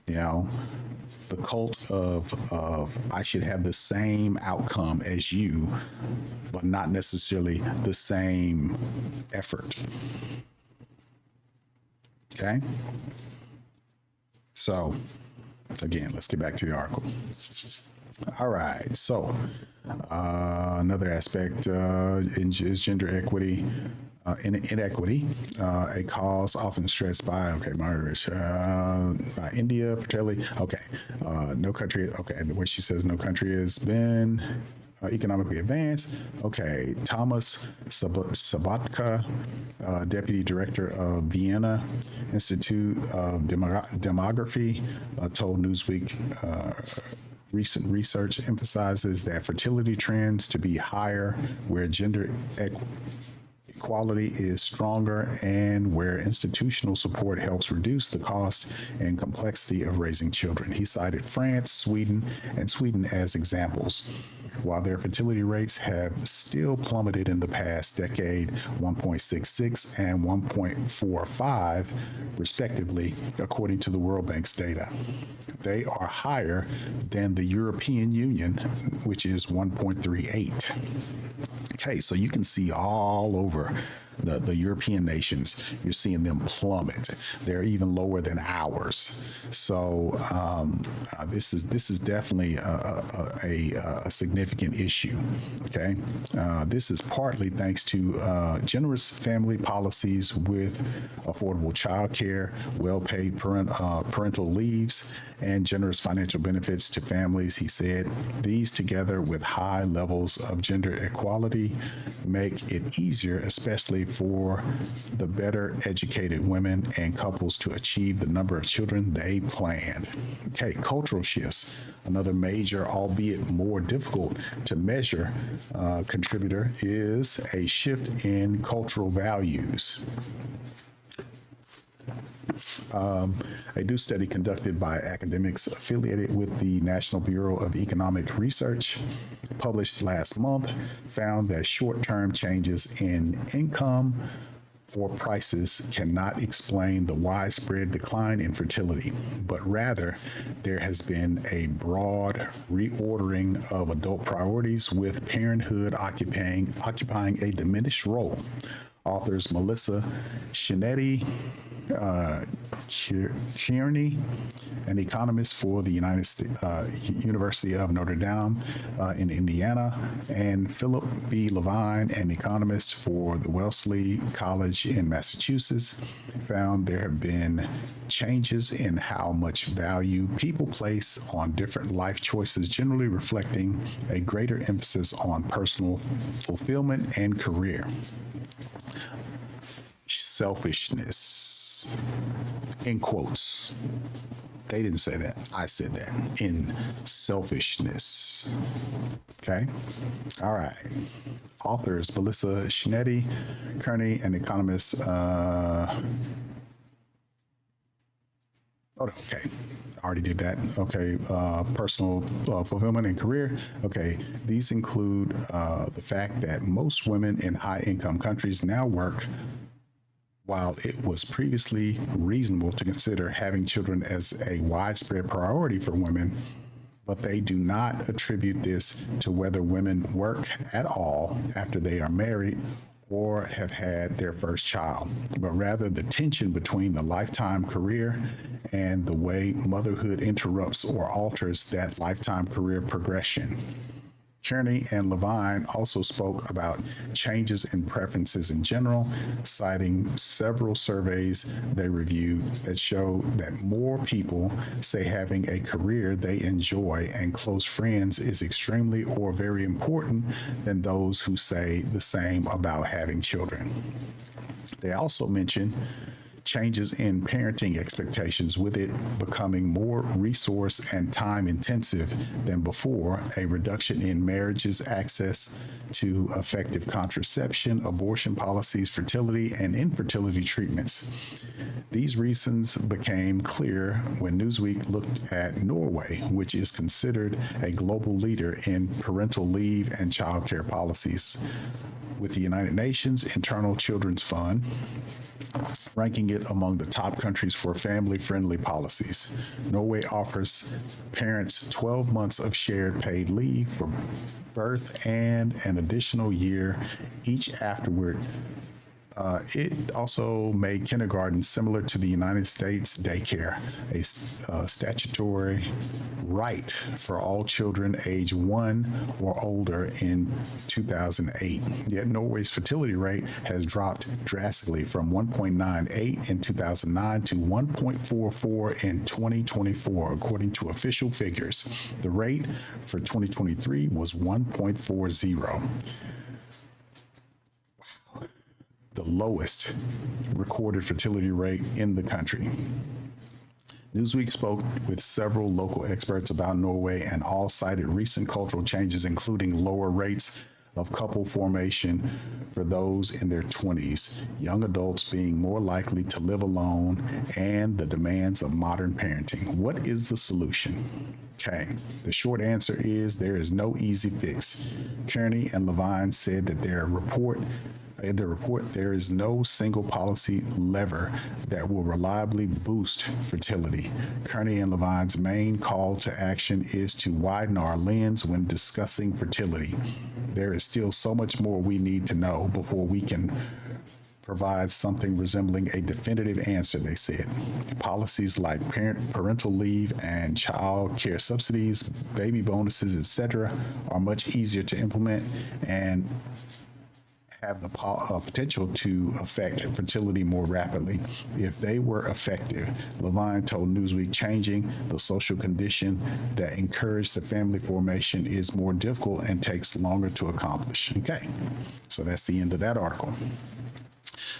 The cult of I should have the same outcome as you, but not necessarily the same effort. Okay. So, again, let's get back to the article. All right. So, another aspect is gender equity, inequity, a cause often stressed by by India, fertility. Okay. No country. Okay. Where she says no country has been economically advanced. Okay, Thomas Sabatka, Deputy Director of Vienna Institute of Demography, told Newsweek recent research emphasizes that fertility trends to be higher where gender equality is stronger and where institutional support helps reduce the cost and complexity of raising children. He cited France, Sweden as examples. while their fertility rates have still plummeted in the past decade, 1.66 and 1.45, respectively, according to the World Bank's data. They are higher than the European Union, which is 1.38. Okay, so you can see all over the European nations, you're seeing them plummet. They're even lower than ours. So this is definitely a significant issue. Okay, this is partly thanks to generous family policies with affordable child care, well-paid parental leaves, and generous financial benefits to families. He said these, together with high levels of gender equality, make it easier, especially for the better educated women and couples, to achieve the number of children they planned. Okay, cultural shifts. Another major, albeit more difficult to measure, contributor is a shift in cultural values. A new study conducted by academics affiliated with the National Bureau of Economic Research, published last month, found that short-term changes in income or prices cannot explain the widespread decline in fertility, but rather there has been a broad reordering of adult priorities, with parenthood occupying a diminished role. Authors Melissa Chinetti, Kearney, an economist for the University of Notre Dame in Indiana, and Philip B. Levine, an economist for the Wellesley College in Massachusetts, found there have been changes in how much value people place on different life choices, generally reflecting a greater emphasis on personal fulfillment and career. Selfishness, in quotes. They didn't say that. I said that. In selfishness. Okay? All right. Authors Melissa Chinetti, Kearney, an economist. Okay. I already did that. Okay. Personal fulfillment and career. Okay. These include the fact that most women in high-income countries now work, while it was previously reasonable to consider having children as a widespread priority for women, but they do not attribute this to whether women work at all after they are married or have had their first child, but rather the tension between the lifetime career and the way motherhood interrupts or alters that lifetime career progression. Kearney and Levine also spoke about changes in preferences in general, citing several surveys they reviewed that show that more people say having a career they enjoy and close friends is extremely or very important than those who say the same about having children. They also mentioned changes in parenting expectations, with it becoming more resource and time intensive than before, a reduction in marriages' access to effective contraception, abortion policies, fertility and infertility treatments. These reasons became clear when Newsweek looked at Norway, which is considered a global leader in parental leave and childcare policies, with the United Nations Internal Children's Fund ranking it among the top countries for family-friendly policies. Norway offers parents 12 months of shared paid leave for birth and an additional year each afterward. It also made kindergarten similar to the United States daycare, a statutory right for all children age 1 or older in 2008. Yet Norway's fertility rate has dropped drastically from 1.98 in 2009 to 1.44 in 2024, according to official figures. The rate for 2023 was 1.40. The lowest recorded fertility rate in the country. Newsweek spoke with several local experts about Norway, and all cited recent cultural changes, including lower rates of couple formation for those in their 20s, young adults being more likely to live alone, and the demands of modern parenting. What is the solution? Okay, the short answer is there is no easy fix. Kearney and Levine said that in their report, there is no single policy lever that will reliably boost fertility. Kearney and Levine's main call to action is to widen our lens when discussing fertility. There is still so much more we need to know before we can provide something resembling a definitive answer, they said. Policies like parental leave and child care subsidies, baby bonuses, etc., are much easier to implement and have the potential to affect fertility more rapidly if they were effective. Levine told Newsweek changing the social condition that encouraged the family formation is more difficult and takes longer to accomplish. Okay, so that's the end of that article.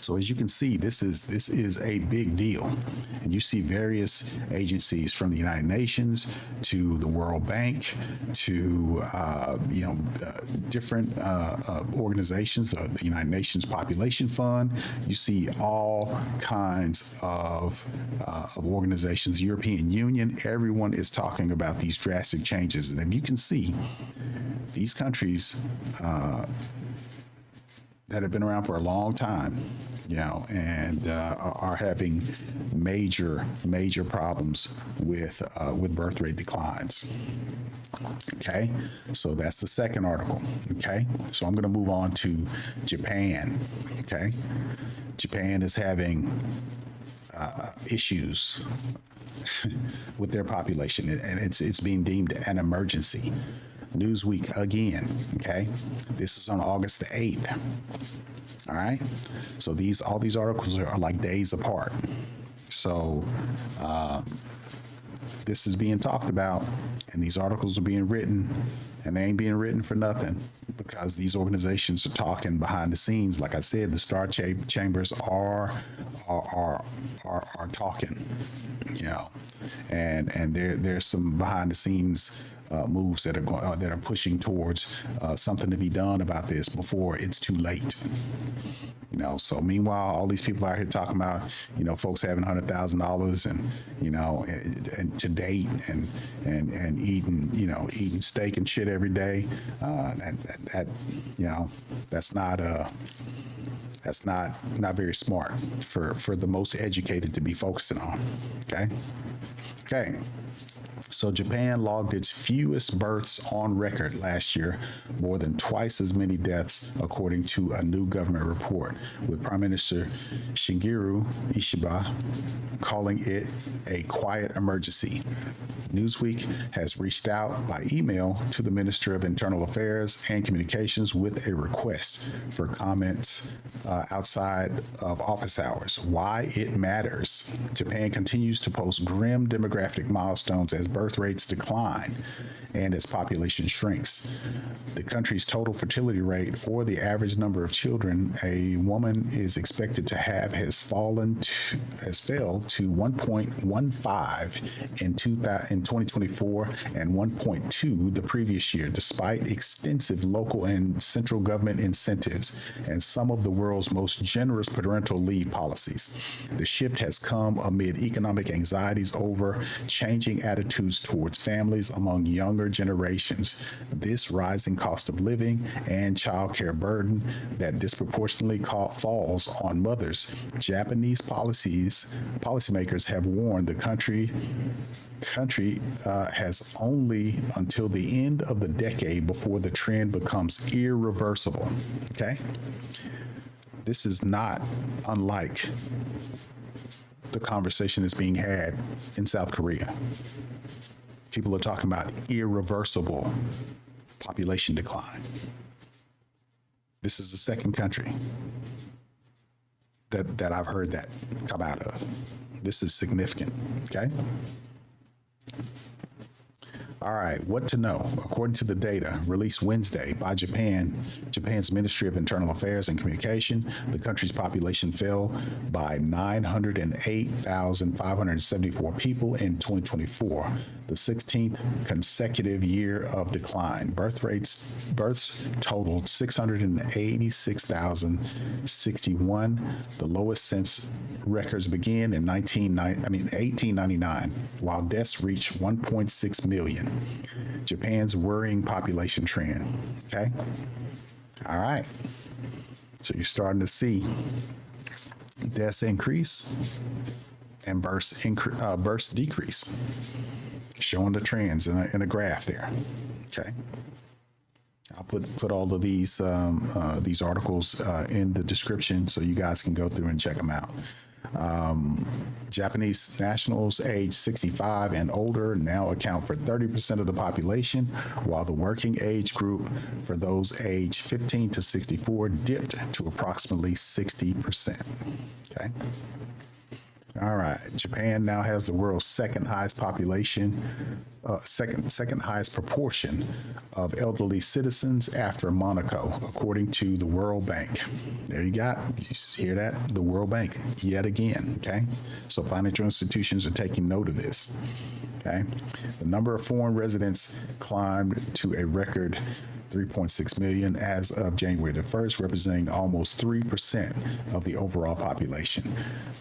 So as you can see, this is a big deal, and you see various agencies from the United Nations to the World Bank to different organizations, the United Nations Population Fund. You see all kinds of organizations, the European Union. Everyone is talking about these drastic changes, and you can see these countries that have been around for a long time, and are having major problems with birth rate declines. Okay, so that's the second article. Okay, so I'm going to move on to Japan. Okay, Japan is having issues with their population, and it's being deemed an emergency. Newsweek again, okay? This is on August the 8th. All right? So all these articles are like days apart. So this is being talked about, and these articles are being written, and they ain't being written for nothing, because these organizations are talking behind the scenes. Like I said, the Star Chambers are talking, and there's some behind the scenes moves that are pushing towards something to be done about this before it's too late. So meanwhile, all these people out here talking about, folks having $100,000 and to date and eating steak and shit every day. That's not very smart for the most educated to be focusing on. Okay. So Japan logged its fewest births on record last year, more than twice as many deaths, according to a new government report, with Prime Minister Shigeru Ishiba calling it a quiet emergency. Newsweek has reached out by email to the Minister of Internal Affairs and Communications with a request for comments outside of office hours. Why it matters. Japan continues to post grim demographic milestones as birth rates decline and as population shrinks. The country's total fertility rate, or the average number of children a woman is expected to have, has failed to 1.15 in 2024 and 1.2 the previous year, despite extensive local and central government incentives and some of the world's most generous parental leave policies. The shift has come amid economic anxieties over changing attitudes towards families among younger generations. This rising cost of living and child care burden that disproportionately falls on mothers. Japanese policymakers have warned the country has only until the end of the decade before the trend becomes irreversible. Okay? This is not unlike the conversation that's being had in South Korea. People are talking about irreversible population decline. This is the second country that I've heard that come out of. This is significant, okay? All right, what to know. According to the data released Wednesday by Japan's Ministry of Internal Affairs and Communication, the country's population fell by 908,574 people in 2024, the 16th consecutive year of decline. Births totaled 686,061, the lowest since records began in 1899, while deaths reached 1.6 million. Japan's worrying population trend. Okay. All right. So you're starting to see deaths increase and births decrease, showing the trends in a graph there. Okay. I'll put all of these articles in the description so you guys can go through and check them out. Japanese nationals aged 65 and older now account for 30% of the population, while the working age group for those aged 15 to 64 dipped to approximately 60%. Okay. All right. Japan now has the world's second highest population, second highest proportion of elderly citizens after Monaco, according to the World Bank. There you got. You hear that? The World Bank yet again. Okay. So financial institutions are taking note of this. Okay. The number of foreign residents climbed to a record 3.6 million as of January the 1st, representing almost 3% of the overall population.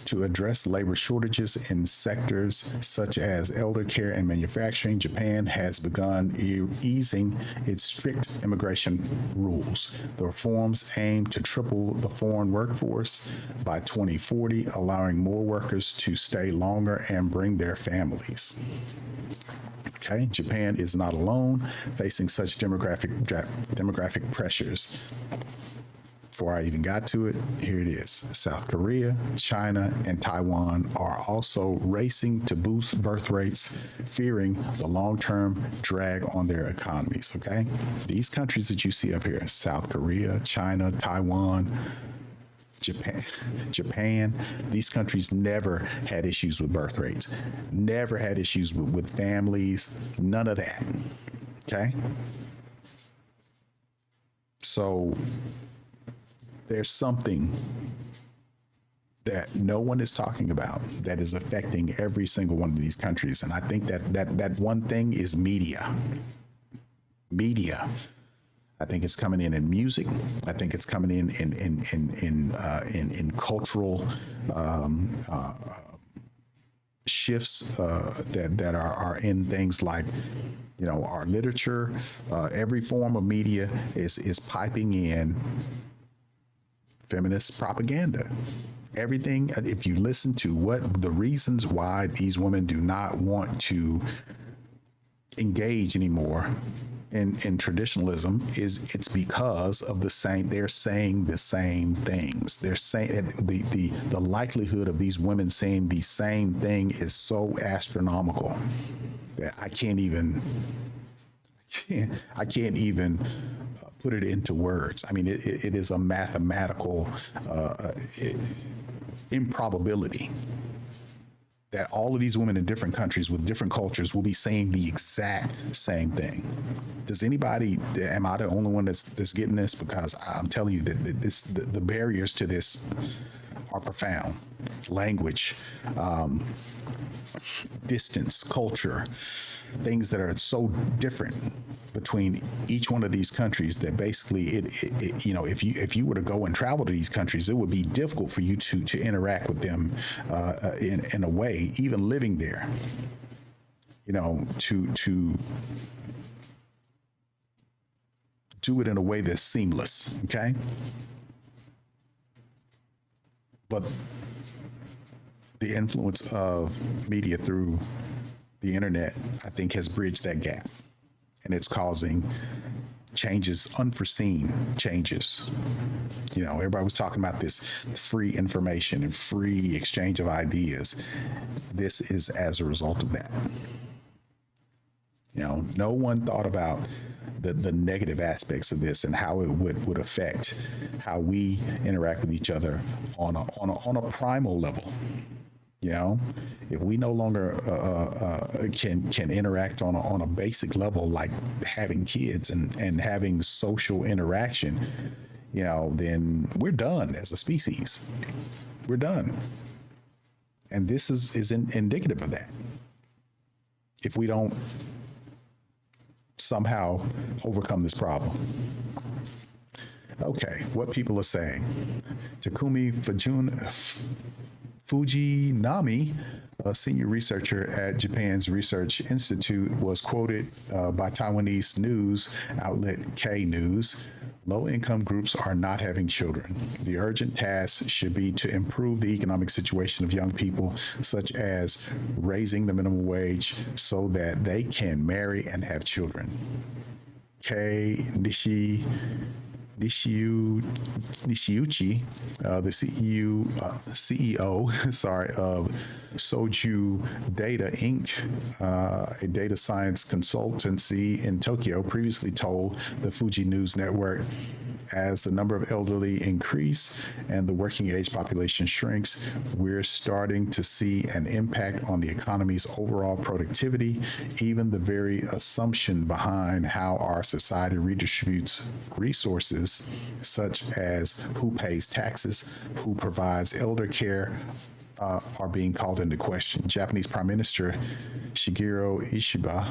To address labor shortages in sectors such as elder care and manufacturing, Japan has begun easing its strict immigration rules. The reforms aim to triple the foreign workforce by 2040, allowing more workers to stay longer and bring their families. Okay, Japan is not alone facing such demographic pressures. Before I even got to it, here it is. South Korea, China, and Taiwan are also racing to boost birth rates, fearing the long-term drag on their economies, okay? These countries that you see up here, South Korea, China, Taiwan, Japan, these countries never had issues with birth rates, never had issues with families, none of that. Okay. So there's something that no one is talking about that is affecting every single one of these countries. And I think that one thing is media. I think it's coming in music. I think it's coming in cultural shifts that are in things like, you know, our literature. Every form of media is piping in feminist propaganda. Everything. If you listen to what the reasons why these women do not want to engage anymore in traditionalism it's because of they're saying the same things. They're saying the likelihood of these women saying the same thing is so astronomical that I can't even put it into words. I mean, it is a mathematical improbability that all of these women in different countries with different cultures will be saying the exact same thing. Does anybody, am I the only one that's getting this? Because I'm telling you that the barriers to this are profound. Language, distance, culture, things that are so different between each one of these countries that basically it you know, if you were to go and travel to these countries, it would be difficult for you to interact with them in a way, even living there, you know, to do it in a way that's seamless. Okay. But the influence of media through the internet, I think, has bridged that gap. And it's causing changes, unforeseen changes. You know, everybody was talking about this free information and free exchange of ideas. This is as a result of that. You know, no one thought about the negative aspects of this and how it would affect how we interact with each other on a primal level. You know, if we no longer can interact on a basic level, like having kids and having social interaction, you know, then we're done as a species. We're done. And this is indicative of that. If we don't somehow overcome this problem. Okay, what people are saying. Takumi Fujinami, a senior researcher at Japan's Research Institute, was quoted by Taiwanese news outlet K News. Low-income groups are not having children. The urgent task should be to improve the economic situation of young people, such as raising the minimum wage so that they can marry and have children. Kei Nishiuchi, the CEO, sorry, of Soju Data Inc., a data science consultancy in Tokyo, previously told the Fuji News Network, as the number of elderly increase and the working age population shrinks, we're starting to see an impact on the economy's overall productivity. Even the very assumption behind how our society redistributes resources, such as who pays taxes, who provides elder care, are being called into question. Japanese Prime Minister Shigeru Ishiba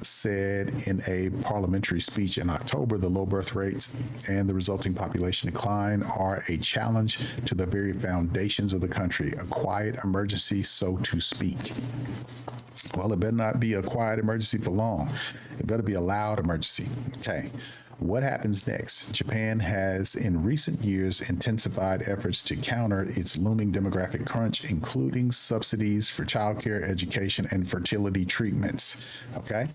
said in a parliamentary speech in October, the low birth rates and the resulting population decline are a challenge to the very foundations of the country, a quiet emergency, so to speak. Well, it better not be a quiet emergency for long. It better be a loud emergency. Okay. What happens next? Japan has in recent years intensified efforts to counter its looming demographic crunch, including subsidies for childcare, education, and fertility treatments. Okay?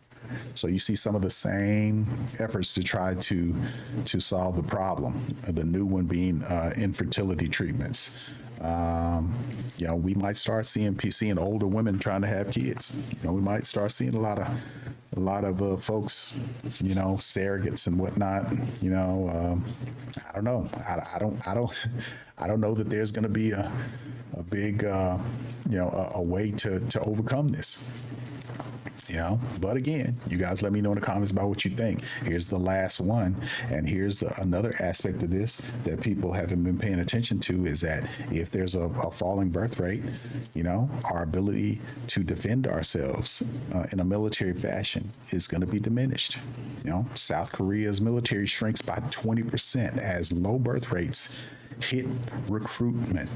So you see some of the same efforts to try to solve the problem. The new one being infertility treatments. You know, we might start seeing older women trying to have kids. You know, we might start seeing a lot of folks, you know, surrogates and whatnot. You know, I don't know. I don't know that there's going to be a big, you know, a way to overcome this. You know, but again, you guys let me know in the comments about what you think. Here's the last one, and here's another aspect of this that people haven't been paying attention to, is that if there's a falling birth rate, you know, our ability to defend ourselves in a military fashion is going to be diminished. You know, South Korea's military shrinks by 20% as low birth rates hit recruitment.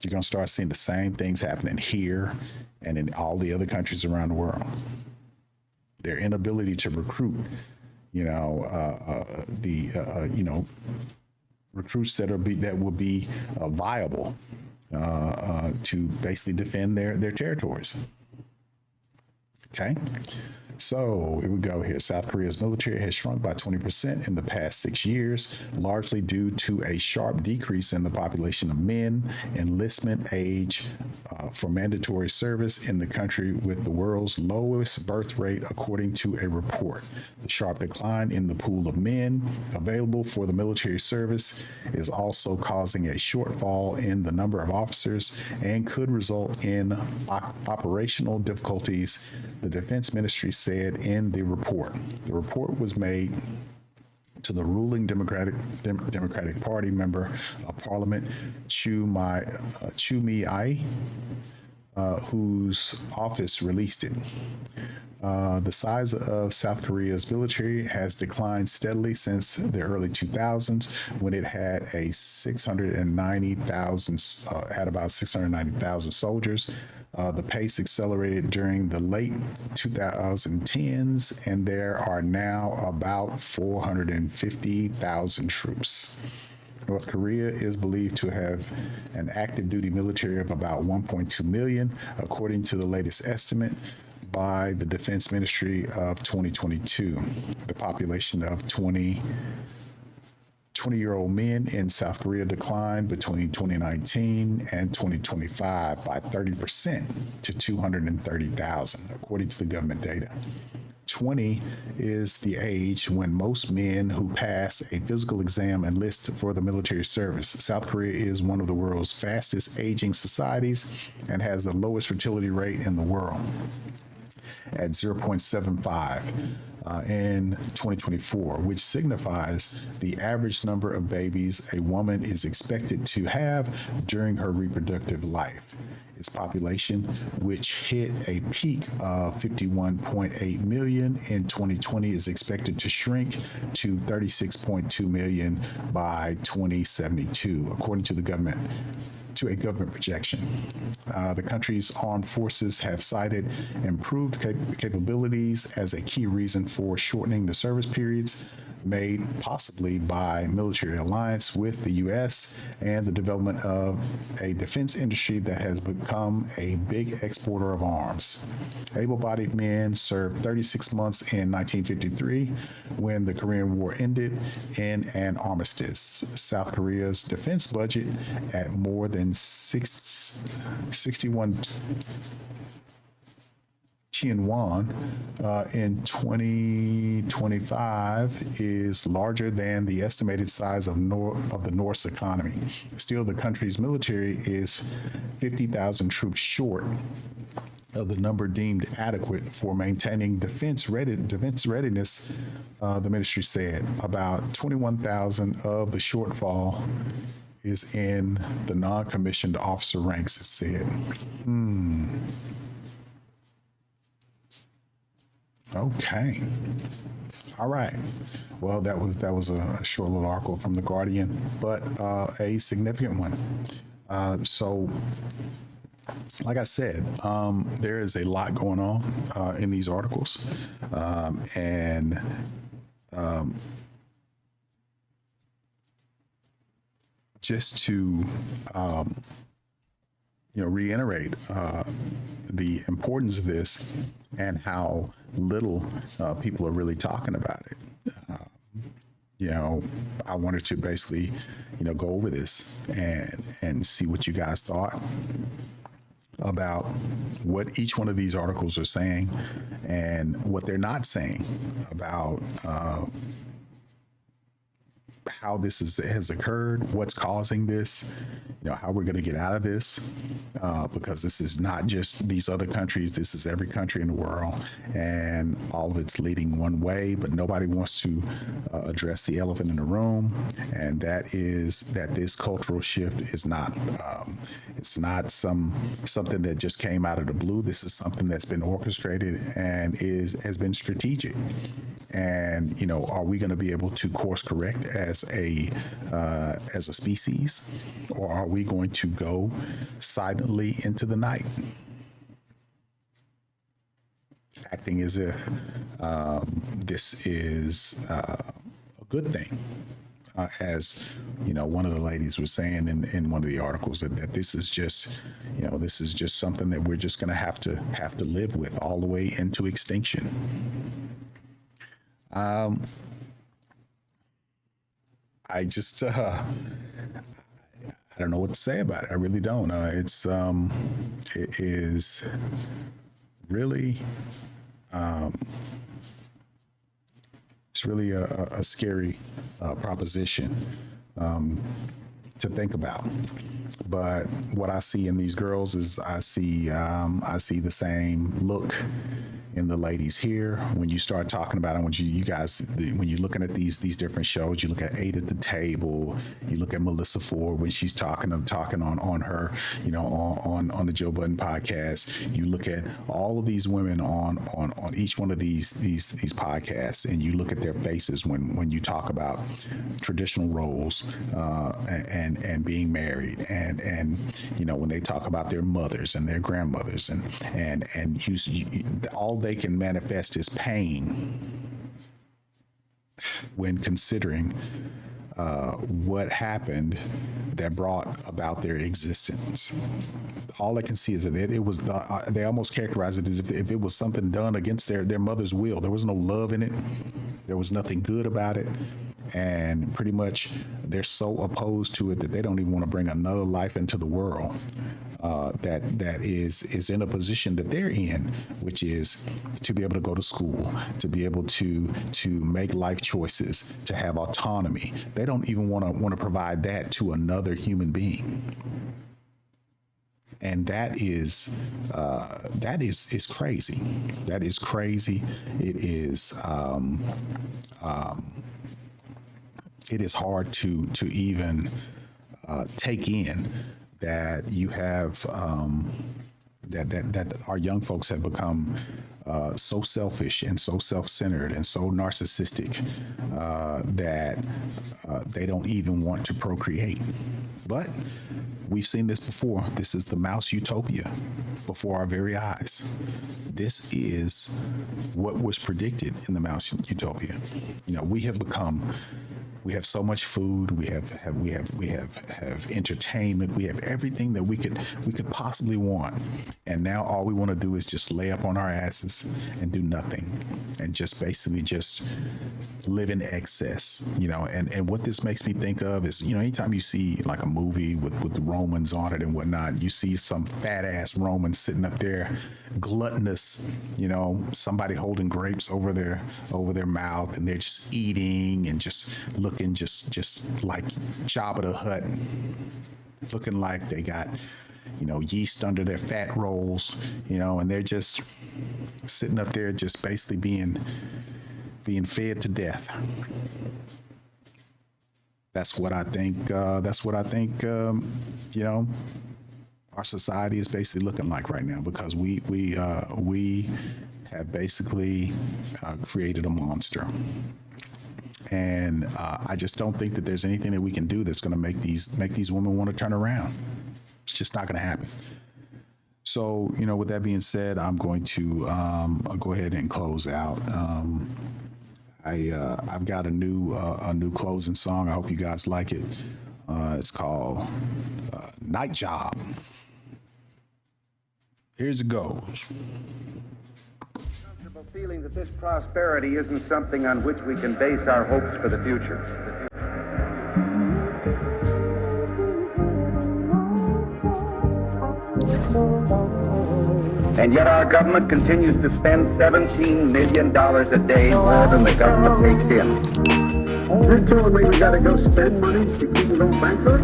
You're going to start seeing the same things happening here and in all the other countries around the world. Their inability to recruit, you know, you know, recruits that will be viable to basically defend their territories. Okay. So here we go here. South Korea's military has shrunk by 20% in the past 6 years, largely due to a sharp decrease in the population of men. Enlistment age for mandatory service in the country with the world's lowest birth rate, according to a report. The sharp decline in the pool of men available for the military service is also causing a shortfall in the number of officers and could result in operational difficulties, the Defense Ministry said in the report. The report was made to the ruling Democratic Party member of Parliament, Chu Mi-ai, whose office released it. The size of South Korea's military has declined steadily since the early 2000s, when it had about 690,000 soldiers. The pace accelerated during the late 2010s, and there are now about 450,000 troops. North Korea is believed to have an active duty military of about 1.2 million, according to the latest estimate by the Defense Ministry of 2022. The population of 20-year-old men in South Korea declined between 2019 and 2025 by 30% to 230,000, according to the government data. 20 is the age when most men who pass a physical exam enlist for the military service. South Korea is one of the world's fastest aging societies and has the lowest fertility rate in the world at 0.75 in 2024, which signifies the average number of babies a woman is expected to have during her reproductive life. Its population, which hit a peak of 51.8 million in 2020, is expected to shrink to 36.2 million by 2072, according to a government projection. The country's armed forces have cited improved capabilities as a key reason for shortening the service periods, made possibly by military alliance with the U.S. and the development of a defense industry that has become a big exporter of arms. Able-bodied men served 36 months in 1953 when the Korean War ended in an armistice. South Korea's defense budget at more than 61 won in 2025 is larger than the estimated size of the North's economy. Still, the country's military is 50,000 troops short of the number deemed adequate for maintaining defense readiness, the ministry said. About 21,000 of the shortfall is in the non-commissioned officer ranks, it said. Okay. All right. Well, that was a short little article from The Guardian, but a significant one. So, like I said, there is a lot going on in these articles, and just to reiterate the importance of this and how little people are really talking about it. I wanted to basically, go over this and see what you guys thought about what each one of these articles are saying and what they're not saying about how this has occurred, what's causing this, how we're going to get out of this, because this is not just these other countries, this is every country in the world, and all of it's leading one way, but nobody wants to address the elephant in the room, and that is that this cultural shift is not, it's not something that just came out of the blue. This is something that's been orchestrated and has been strategic. And are we going to be able to course correct as a species, or are we going to go silently into the night, acting as if this is a good thing? As one of the ladies was saying in one of the articles, that this is just something that we're just going to have to live with all the way into extinction. I just I don't know what to say about it. I really don't. It is really it's really a scary proposition to think about. But what I see in these girls is I see the same look in the ladies here. When you start talking about it, when you're looking at these different shows, you look at Eight at the Table, you look at Melissa Ford when she's talking on her, on the Joe Budden podcast. You look at all of these women on each one of these podcasts, and you look at their faces when you talk about traditional roles and being married, and when they talk about their mothers and their grandmothers, and all they can manifest is pain when considering what happened that brought about their existence. All I can see is that it was, they almost characterize it as if it was something done against their mother's will. There was no love in it. There was nothing good about it. And pretty much they're so opposed to it that they don't even want to bring another life into the world that is in a position that they're in, which is to be able to go to school, to be able to make life choices, to have autonomy. They don't even want to provide that to another human being. And that is crazy. That is crazy. It is hard to even take in that you have that our young folks have become so selfish and so self-centered and so narcissistic that they don't even want to procreate. But we've seen this before. This is the mouse utopia before our very eyes. This is what was predicted in the mouse utopia. You know, we have so much food, we have entertainment, we have everything that we could possibly want. And now all we want to do is just lay up on our asses and do nothing and just basically just live in excess, you know. And what this makes me think of is, you know, anytime you see like a movie with the Romans on it and whatnot, you see some fat ass Roman sitting up there gluttonous, you know, somebody holding grapes over their mouth, and they're just eating and just looking just like Jabba the Hutt, looking like they got, you know, yeast under their fat rolls, you know, and they're just sitting up there just basically being fed to death. That's what I think, you know, our society is basically looking like right now, because we have basically created a monster. And I just don't think that there's anything that we can do that's going to make these women want to turn around. It's just not going to happen. So, you know, with that being said, I'm going to I'll go ahead and close out. I've got a new closing song. I hope you guys like it. It's called Night Job. Here's it goes. Feeling that this prosperity isn't something on which we can base our hopes for the future. And yet our government continues to spend $17 million a day more than the government takes in. You're telling me we gotta go spend money to keep from going bankrupt?